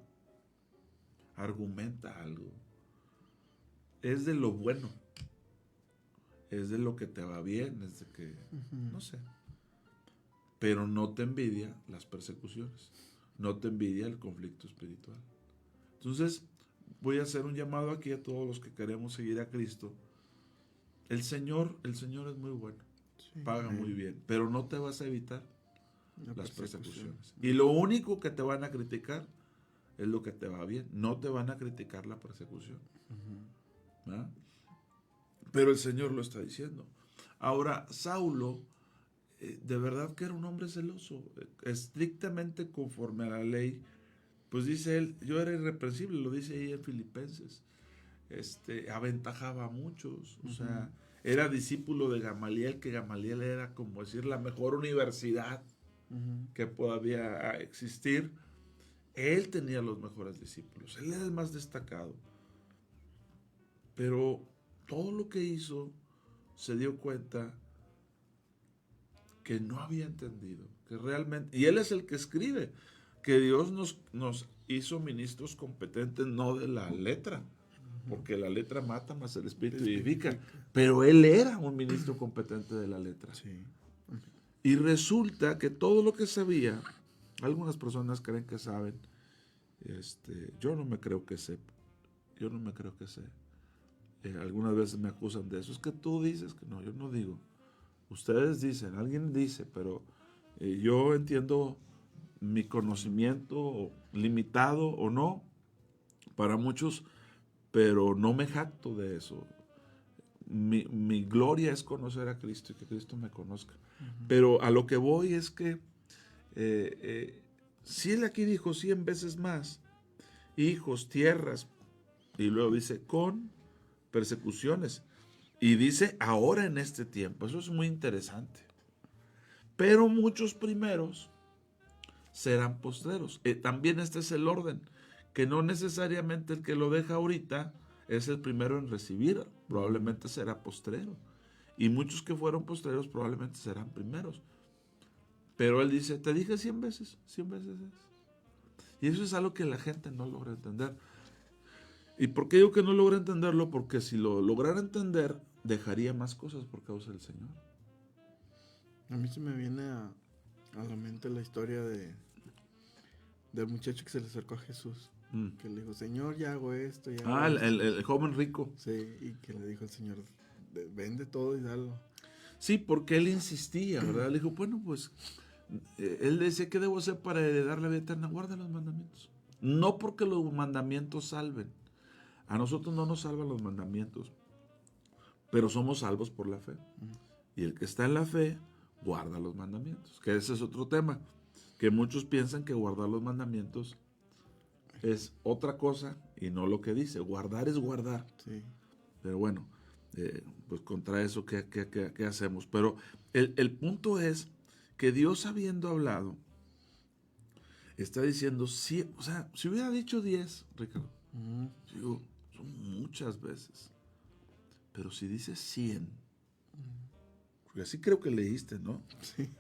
argumenta algo, es de lo bueno, es de lo que te va bien, es de que, no sé, pero no te envidia las persecuciones, no te envidia el conflicto espiritual. Entonces, voy a hacer un llamado aquí a todos los que queremos seguir a Cristo. El Señor es muy bueno, paga muy bien, pero no te vas a evitar las persecuciones. Y lo único que te van a criticar es lo que te va bien, no te van a criticar la persecución. ¿Ah? Pero el Señor lo está diciendo. Ahora, Saulo, de verdad que era un hombre celoso, estrictamente conforme a la ley. Pues dice él, yo era irreprensible, lo dice ahí en Filipenses. Aventajaba a muchos, o sea, era discípulo de Gamaliel, que Gamaliel era, como decir, la mejor universidad que podía existir. Él tenía los mejores discípulos, él era el más destacado. Pero todo lo que hizo, se dio cuenta que no había entendido, que realmente, y él es el que escribe, que Dios nos hizo ministros competentes, no de la letra, porque la letra mata, más el espíritu vivifica, pero él era un ministro competente de la letra. Y resulta que todo lo que sabía, algunas personas creen que saben, yo no me creo que sé, algunas veces me acusan de eso, es que tú dices que no, yo no digo, ustedes dicen, alguien dice, pero yo entiendo mi conocimiento limitado o no, para muchos, pero no me jacto de eso. Mi gloria es conocer a Cristo y que Cristo me conozca. Pero a lo que voy es que si él aquí dijo 100 veces más, hijos, tierras, y luego dice con persecuciones, y dice ahora en este tiempo, eso es muy interesante. Pero muchos primeros serán postreros. También este es el orden, que no necesariamente el que lo deja ahorita es el primero en recibir, probablemente será postrero. Y muchos que fueron postreros probablemente serán primeros. Pero él dice, te dije 100 veces es. Y eso es algo que la gente no logra entender. ¿Y por qué digo que no logra entenderlo? Porque si lo lograra entender, dejaría más cosas por causa del Señor. A mí se me viene a la mente la historia del muchacho que se le acercó a Jesús. Que le dijo, Señor, ya hago esto, ya hago esto. El joven rico. Sí, y que le dijo el Señor, vende todo y dalo. Sí, porque él insistía, ¿verdad? Le dijo, bueno, pues, él decía, ¿qué debo hacer para heredar la vida eterna? Guarda los mandamientos. No porque los mandamientos salven. A nosotros no nos salvan los mandamientos, pero somos salvos por la fe. Y el que está en la fe, guarda los mandamientos. Que ese es otro tema, que muchos piensan que guardar los mandamientos es otra cosa y no lo que dice. Guardar es guardar. Sí. Pero bueno, pues contra eso, ¿qué hacemos? Pero el punto es que Dios, habiendo hablado, está diciendo, sí, o sea, si hubiera dicho 10, Ricardo, digo, son muchas veces. Pero si dice 100, porque así creo que leíste, ¿no? Sí.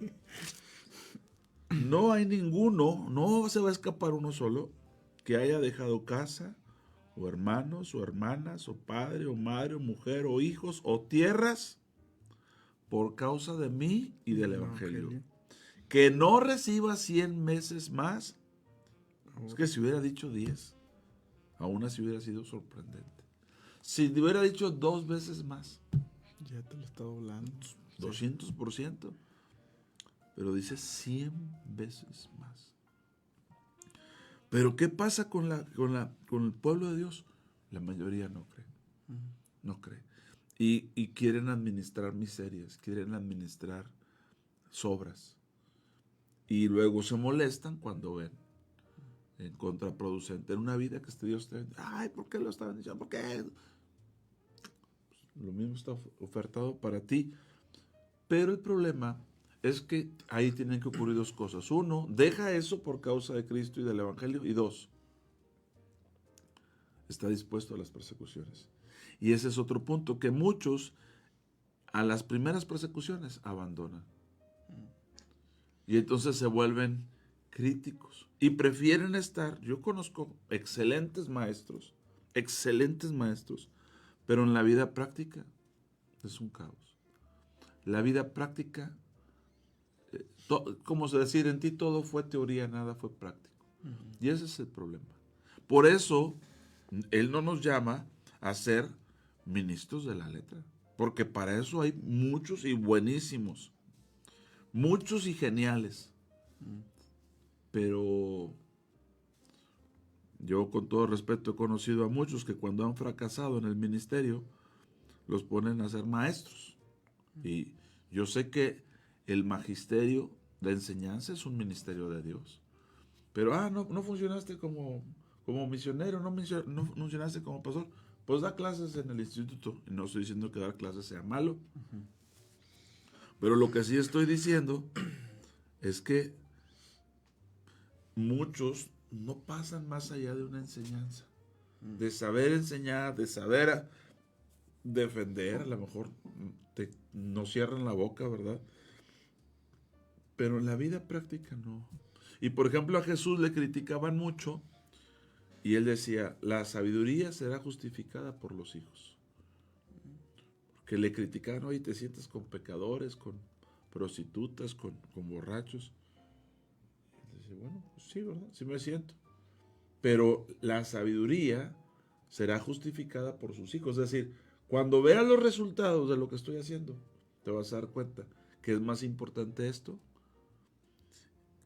No hay ninguno, no se va a escapar uno solo, que haya dejado casa, o hermanos, o hermanas, o padre, o madre, o mujer, o hijos, o tierras, por causa de mí y del Evangelio. Que no reciba 100 meses más. Es que si hubiera dicho 10, aún así hubiera sido sorprendente. Si hubiera dicho 2 veces más, ya te lo está doblando. 200%. Pero dice 100 veces más. Pero ¿qué pasa con el pueblo de Dios? La mayoría no cree. No cree. Y quieren administrar miserias, quieren administrar sobras. Y luego se molestan cuando ven en contraproducente en una vida que Dios te bendice. Ay, ¿por qué lo está bendiciendo? ¿Por qué? Lo mismo está ofertado para ti. Pero el problema es que ahí tienen que ocurrir 2 cosas. 1, deja eso por causa de Cristo y del Evangelio. Y 2, está dispuesto a las persecuciones. Y ese es otro punto, que muchos a las primeras persecuciones abandonan. Y entonces se vuelven críticos. Y prefieren estar, yo conozco excelentes maestros, pero en la vida práctica es un caos. La vida práctica, como se decir, en ti todo fue teoría, nada fue práctico. Y ese es el problema. Por eso, Él no nos llama a ser ministros de la letra, porque para eso hay muchos y buenísimos, muchos y geniales. Pero yo, con todo respeto, he conocido a muchos que cuando han fracasado en el ministerio los ponen a ser maestros. Y yo sé que el magisterio de enseñanza es un ministerio de Dios. Pero, no funcionaste como misionero, no funcionaste como pastor. Pues da clases en el instituto. Y no estoy diciendo que dar clases sea malo. Pero lo que sí estoy diciendo es que muchos no pasan más allá de una enseñanza. De saber enseñar, de saber defender, a lo mejor no cierran la boca, ¿verdad? Pero en la vida práctica no. Y por ejemplo, a Jesús le criticaban mucho y él decía, la sabiduría será justificada por los hijos. Porque le criticaban, oye, te sientes con pecadores, con prostitutas, con borrachos. Y dice, bueno, pues sí, ¿verdad? Sí me siento. Pero la sabiduría será justificada por sus hijos. Es decir, cuando veas los resultados de lo que estoy haciendo, te vas a dar cuenta que es más importante esto,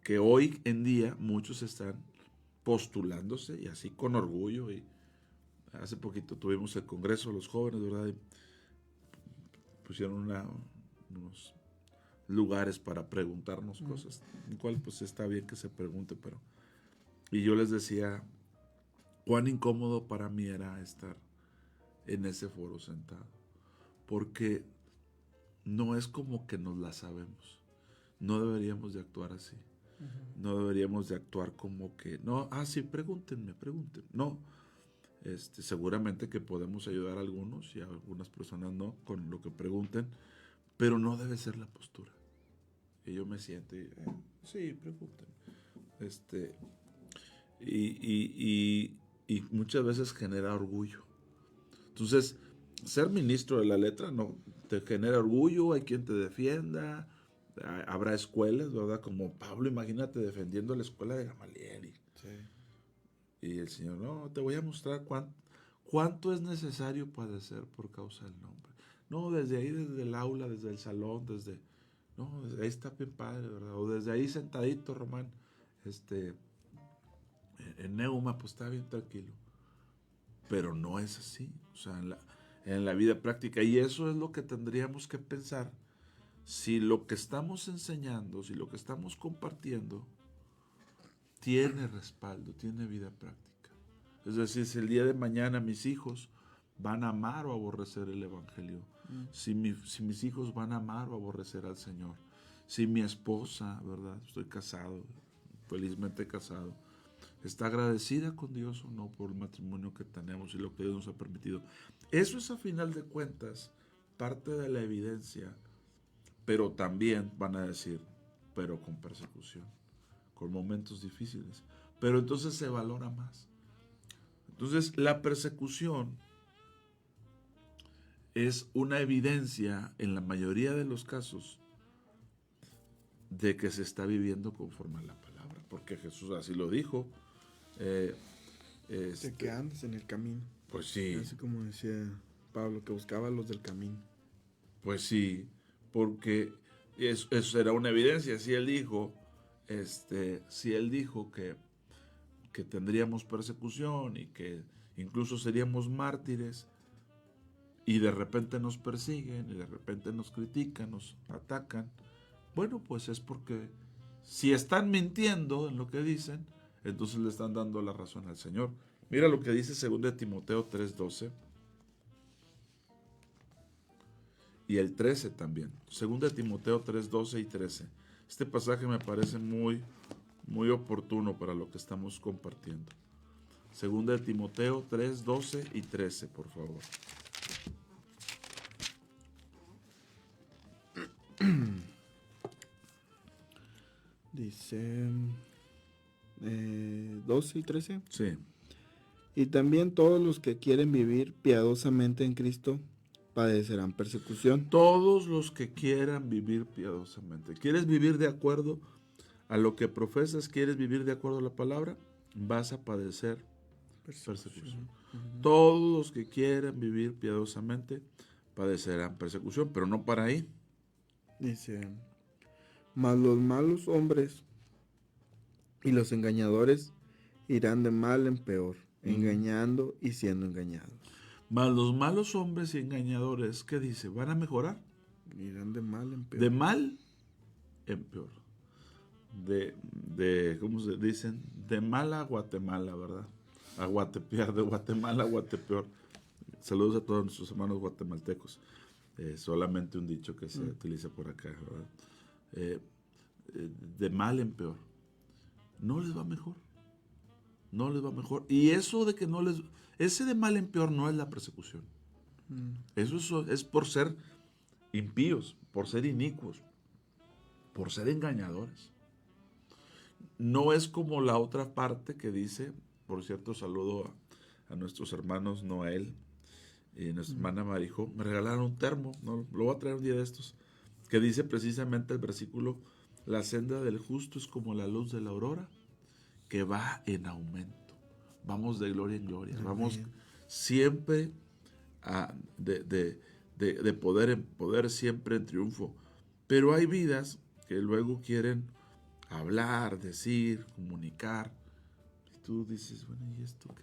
que hoy en día muchos están postulándose y así con orgullo. Y hace poquito tuvimos el Congreso de los Jóvenes, ¿verdad? Y pusieron unos lugares para preguntarnos cosas, en cual pues está bien que se pregunte, pero... Y yo les decía cuán incómodo para mí era estar en ese foro sentado, porque no es como que nos la sabemos. No deberíamos de actuar así. No deberíamos de actuar como que, no, sí, pregúntenme. No, seguramente que podemos ayudar a algunos y a algunas personas no, con lo que pregunten, pero no debe ser la postura. Y yo me siento y, sí, pregunten. Y muchas veces genera orgullo. Entonces, ser ministro de la letra no te genera orgullo, hay quien te defienda, Habrá escuelas, ¿verdad? Como Pablo, imagínate, defendiendo la escuela de Gamaliel. Y el Señor, no, te voy a mostrar cuánto es necesario padecer por causa del nombre. No, desde ahí, desde el aula, desde el salón, desde ahí está bien padre, ¿verdad? O desde ahí sentadito, Román, en Neuma, pues está bien tranquilo. Pero no es así, o sea, en la vida práctica. Y eso es lo que tendríamos que pensar. Si lo que estamos enseñando, si lo que estamos compartiendo tiene respaldo, tiene vida práctica. Es decir, si el día de mañana mis hijos van a amar o aborrecer el Evangelio, si mis hijos van a amar o aborrecer al Señor, si mi esposa, ¿verdad? Estoy casado, felizmente casado, está agradecida con Dios o no por el matrimonio que tenemos y lo que Dios nos ha permitido. Eso es, a final de cuentas, parte de la evidencia, pero también van a decir, pero con persecución, con momentos difíciles, pero entonces se valora más. Entonces, la persecución es una evidencia, en la mayoría de los casos, de que se está viviendo conforme a la palabra, porque Jesús así lo dijo. De que andes en el camino. Pues sí. Así como decía Pablo, que buscaba a los del camino. Pues sí, porque eso era una evidencia. Si él dijo, que tendríamos persecución y que incluso seríamos mártires, y de repente nos persiguen, y de repente nos critican, nos atacan, bueno, pues es porque si están mintiendo en lo que dicen, entonces le están dando la razón al Señor. Mira lo que dice 2 Timoteo 3:12 y el 13 también. 2 Timoteo 3:12 y 13. Este pasaje me parece muy, muy oportuno para lo que estamos compartiendo. 2 Timoteo 3:12 y 13, por favor. Dice 12 y 13. Sí. Y también todos los que quieren vivir piadosamente en Cristo padecerán persecución. Todos los que quieran vivir piadosamente. ¿Quieres vivir de acuerdo a lo que profesas? ¿Quieres vivir de acuerdo a la palabra? Vas a padecer persecución. Todos los que quieran vivir piadosamente padecerán persecución, pero no para ahí. Dice, mas los malos hombres y los engañadores irán de mal en peor, engañando y siendo engañados. Mas los malos hombres y engañadores, ¿qué dice? ¿Van a mejorar? Irán de mal en peor. De mal en peor. ¿Cómo se dicen? De mal a Guatemala, ¿verdad? A Guatepeor, de Guatemala a Guatepeor. Saludos a todos nuestros hermanos guatemaltecos. Solamente un dicho que se utiliza por acá, ¿verdad? De mal en peor. No les va mejor. No les va mejor. Y eso de que no les... Ese de mal en peor no es la persecución. Eso es por ser impíos, por ser inicuos, por ser engañadores. No es como la otra parte que dice, por cierto, saludo a nuestros hermanos Noel y nuestra hermana Marijo, me regalaron un termo, ¿no? Lo voy a traer un día de estos, que dice precisamente el versículo, la senda del justo es como la luz de la aurora, que va en aumento. Vamos de gloria en gloria, vamos siempre de poder en poder, siempre en triunfo. Pero hay vidas que luego quieren hablar, decir, comunicar, y tú dices, bueno, ¿y esto qué?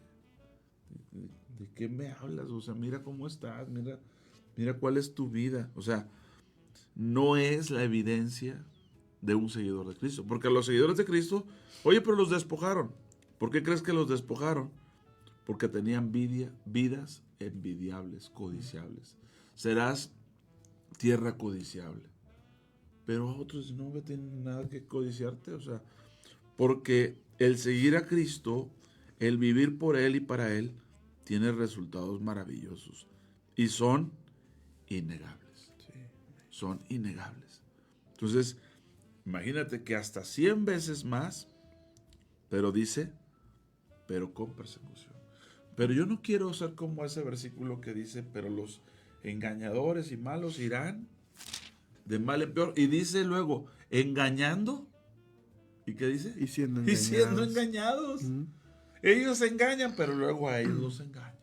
¿De qué me hablas? O sea, mira cómo estás, mira cuál es tu vida. O sea, no es la evidencia de un seguidor de Cristo. Porque los seguidores de Cristo, oye, pero los despojaron. ¿Por qué crees que los despojaron? Porque tenían vidas envidiables, codiciables. Serás tierra codiciable. Pero a otros no tienen nada que codiciarte. O sea, porque el seguir a Cristo, el vivir por Él y para Él, tiene resultados maravillosos. Y son innegables. Sí. Son innegables. Entonces, imagínate que hasta 100 veces más, pero dice, pero con persecución. Pero yo no quiero ser como ese versículo que dice, pero los engañadores y malos irán De mal en peor. Y dice luego, engañando. ¿Y qué dice? Y siendo engañados. Ellos se engañan, pero luego a ellos los engañan.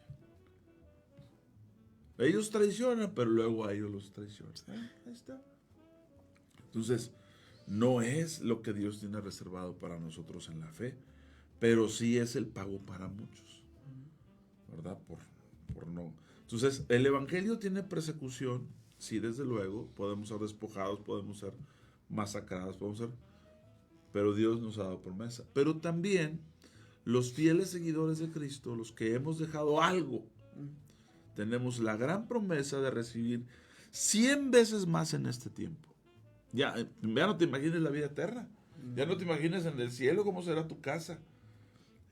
Ellos traicionan, pero luego a ellos los traicionan. Ahí está. Entonces, no es lo que Dios tiene reservado para nosotros en la fe, pero sí es el pago para muchos, ¿verdad? Por no. Entonces, el evangelio tiene persecución, sí, desde luego, podemos ser despojados, podemos ser masacrados, pero Dios nos ha dado promesa. Pero también los fieles seguidores de Cristo, los que hemos dejado algo, tenemos la gran promesa de recibir 100 veces más en este tiempo. Ya no te imagines la vida eterna. Ya no te imagines en el cielo cómo será tu casa.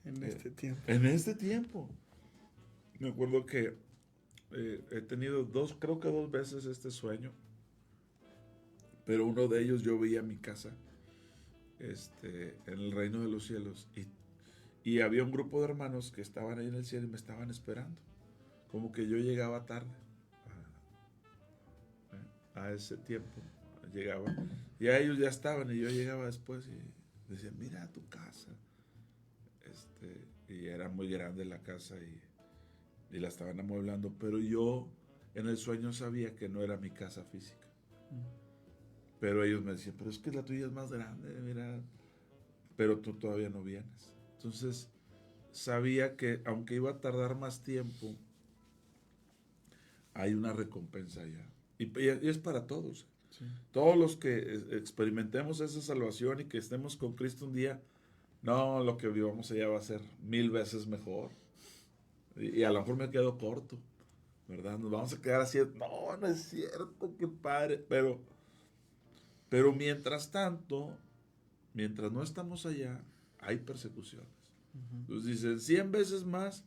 En este tiempo. En este tiempo. Me acuerdo que he tenido creo que dos veces este sueño. Pero uno de ellos yo veía mi casa en el reino de los cielos. Y había un grupo de hermanos que estaban ahí en el cielo y me estaban esperando. Como que yo llegaba tarde a ese tiempo. Llegaba y a ellos ya estaban y yo llegaba después y decían, mira tu casa, y era muy grande la casa y la estaban amueblando, pero yo en el sueño sabía que no era mi casa física, pero ellos me decían, pero es que la tuya es más grande, mira, pero tú todavía no vienes. Entonces sabía que aunque iba a tardar más tiempo, hay una recompensa ya, y es para todos. Sí. Todos los que experimentemos esa salvación y que estemos con Cristo un día, no, lo que vivamos allá va a ser 1000 veces mejor. Y a lo mejor me quedo corto, ¿verdad? Nos vamos a quedar así, no es cierto, qué padre. Pero mientras tanto, mientras no estamos allá, hay persecuciones. Entonces dicen 100 veces más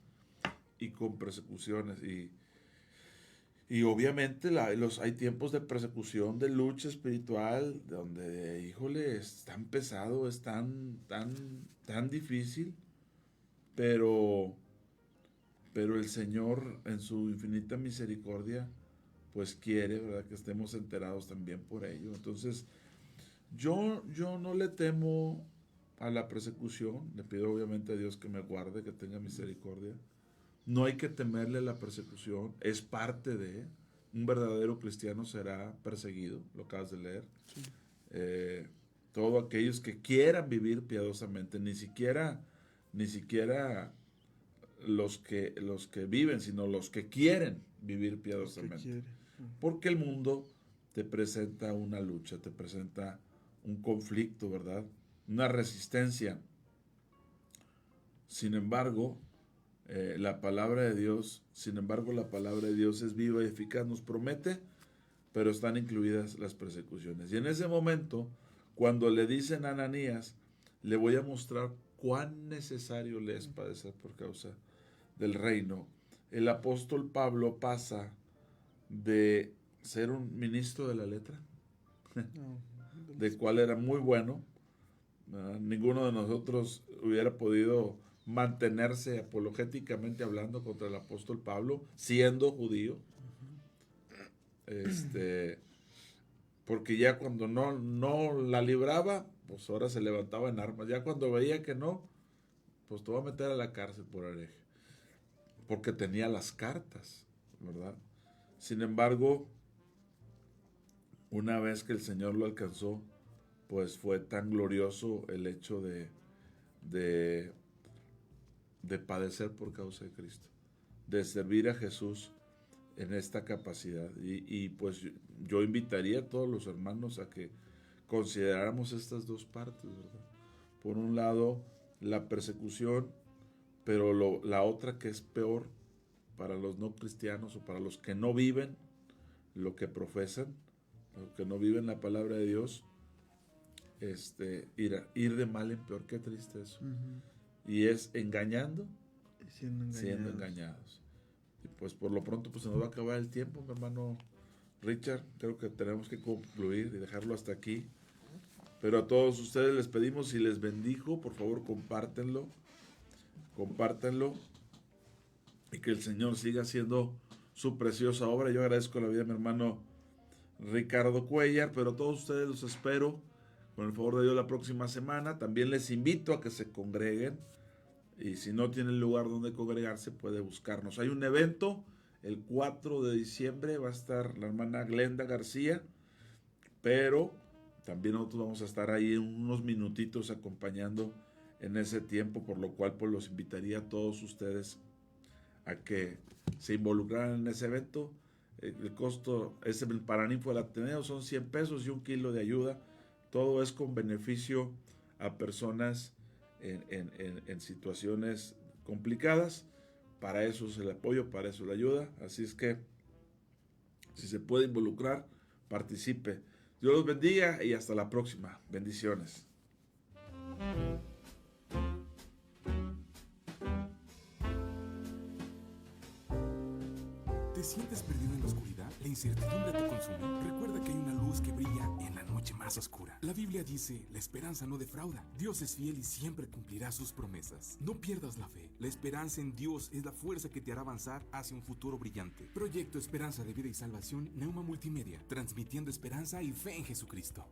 y con persecuciones. Y obviamente hay tiempos de persecución, de lucha espiritual, donde, híjole, es tan pesado, es tan difícil, pero el Señor en su infinita misericordia, pues quiere, ¿verdad?, que estemos enterados también por ello. Entonces, yo no le temo a la persecución, le pido obviamente a Dios que me guarde, que tenga misericordia. No hay que temerle a la persecución, es parte de. Un verdadero cristiano será perseguido, lo acabas de leer. Sí. Todos aquellos que quieran vivir piadosamente, ni siquiera los que viven, sino los que quieren vivir piadosamente. Porque el mundo te presenta una lucha, te presenta un conflicto, ¿verdad? Una resistencia. Sin embargo, la palabra de Dios es viva y eficaz, nos promete, pero están incluidas las persecuciones. Y en ese momento, cuando le dicen a Ananías, le voy a mostrar cuán necesario le es padecer por causa del reino, el apóstol Pablo pasa de ser un ministro de la letra, de cual era muy bueno. Ninguno de nosotros hubiera podido mantenerse apologéticamente hablando contra el apóstol Pablo, siendo judío. Porque ya cuando no la libraba, pues ahora se levantaba en armas. Ya cuando veía que no, pues te voy a meter a la cárcel por hereje. Porque tenía las cartas, ¿verdad? Sin embargo, una vez que el Señor lo alcanzó, pues fue tan glorioso el hecho de padecer por causa de Cristo, de servir a Jesús en esta capacidad. Y pues yo invitaría a todos los hermanos a que consideráramos estas dos partes, ¿verdad? Por un lado, la persecución, pero la otra que es peor para los no cristianos o para los que no viven lo que profesan, los que no viven la palabra de Dios, ir de mal en peor. Qué triste eso. Y es engañando, siendo engañados. Y pues por lo pronto pues se nos va a acabar el tiempo, mi hermano Richard. Creo que tenemos que concluir y dejarlo hasta aquí. Pero a todos ustedes les pedimos, si les bendijo, por favor compártanlo y que el Señor siga haciendo su preciosa obra. Yo agradezco la vida de mi hermano Ricardo Cuellar, pero todos ustedes los espero con el favor de Dios la próxima semana. También les invito a que se congreguen, y si no tienen lugar donde congregarse, puede buscarnos. Hay un evento el 4 de diciembre, va a estar la hermana Glenda García, pero también nosotros vamos a estar ahí en unos minutitos acompañando en ese tiempo, por lo cual pues los invitaría a todos ustedes a que se involucraran en ese evento. El costo es el Paraninfo del Ateneo, son 100 pesos y 1 kilo de ayuda. Todo es con beneficio a personas en situaciones complicadas. Para eso es el apoyo, para eso la ayuda. Así es que si se puede involucrar, participe. Dios los bendiga y hasta la próxima. Bendiciones. ¿Te sientes perdido en la oscuridad? ¿La incertidumbre te consume? Recuerda que hay una luz que brilla en la noche más oscura. La Biblia dice, la esperanza no defrauda. Dios es fiel y siempre cumplirá sus promesas. No pierdas la fe. La esperanza en Dios es la fuerza que te hará avanzar hacia un futuro brillante. Proyecto Esperanza de Vida y Salvación, Neuma Multimedia, transmitiendo esperanza y fe en Jesucristo.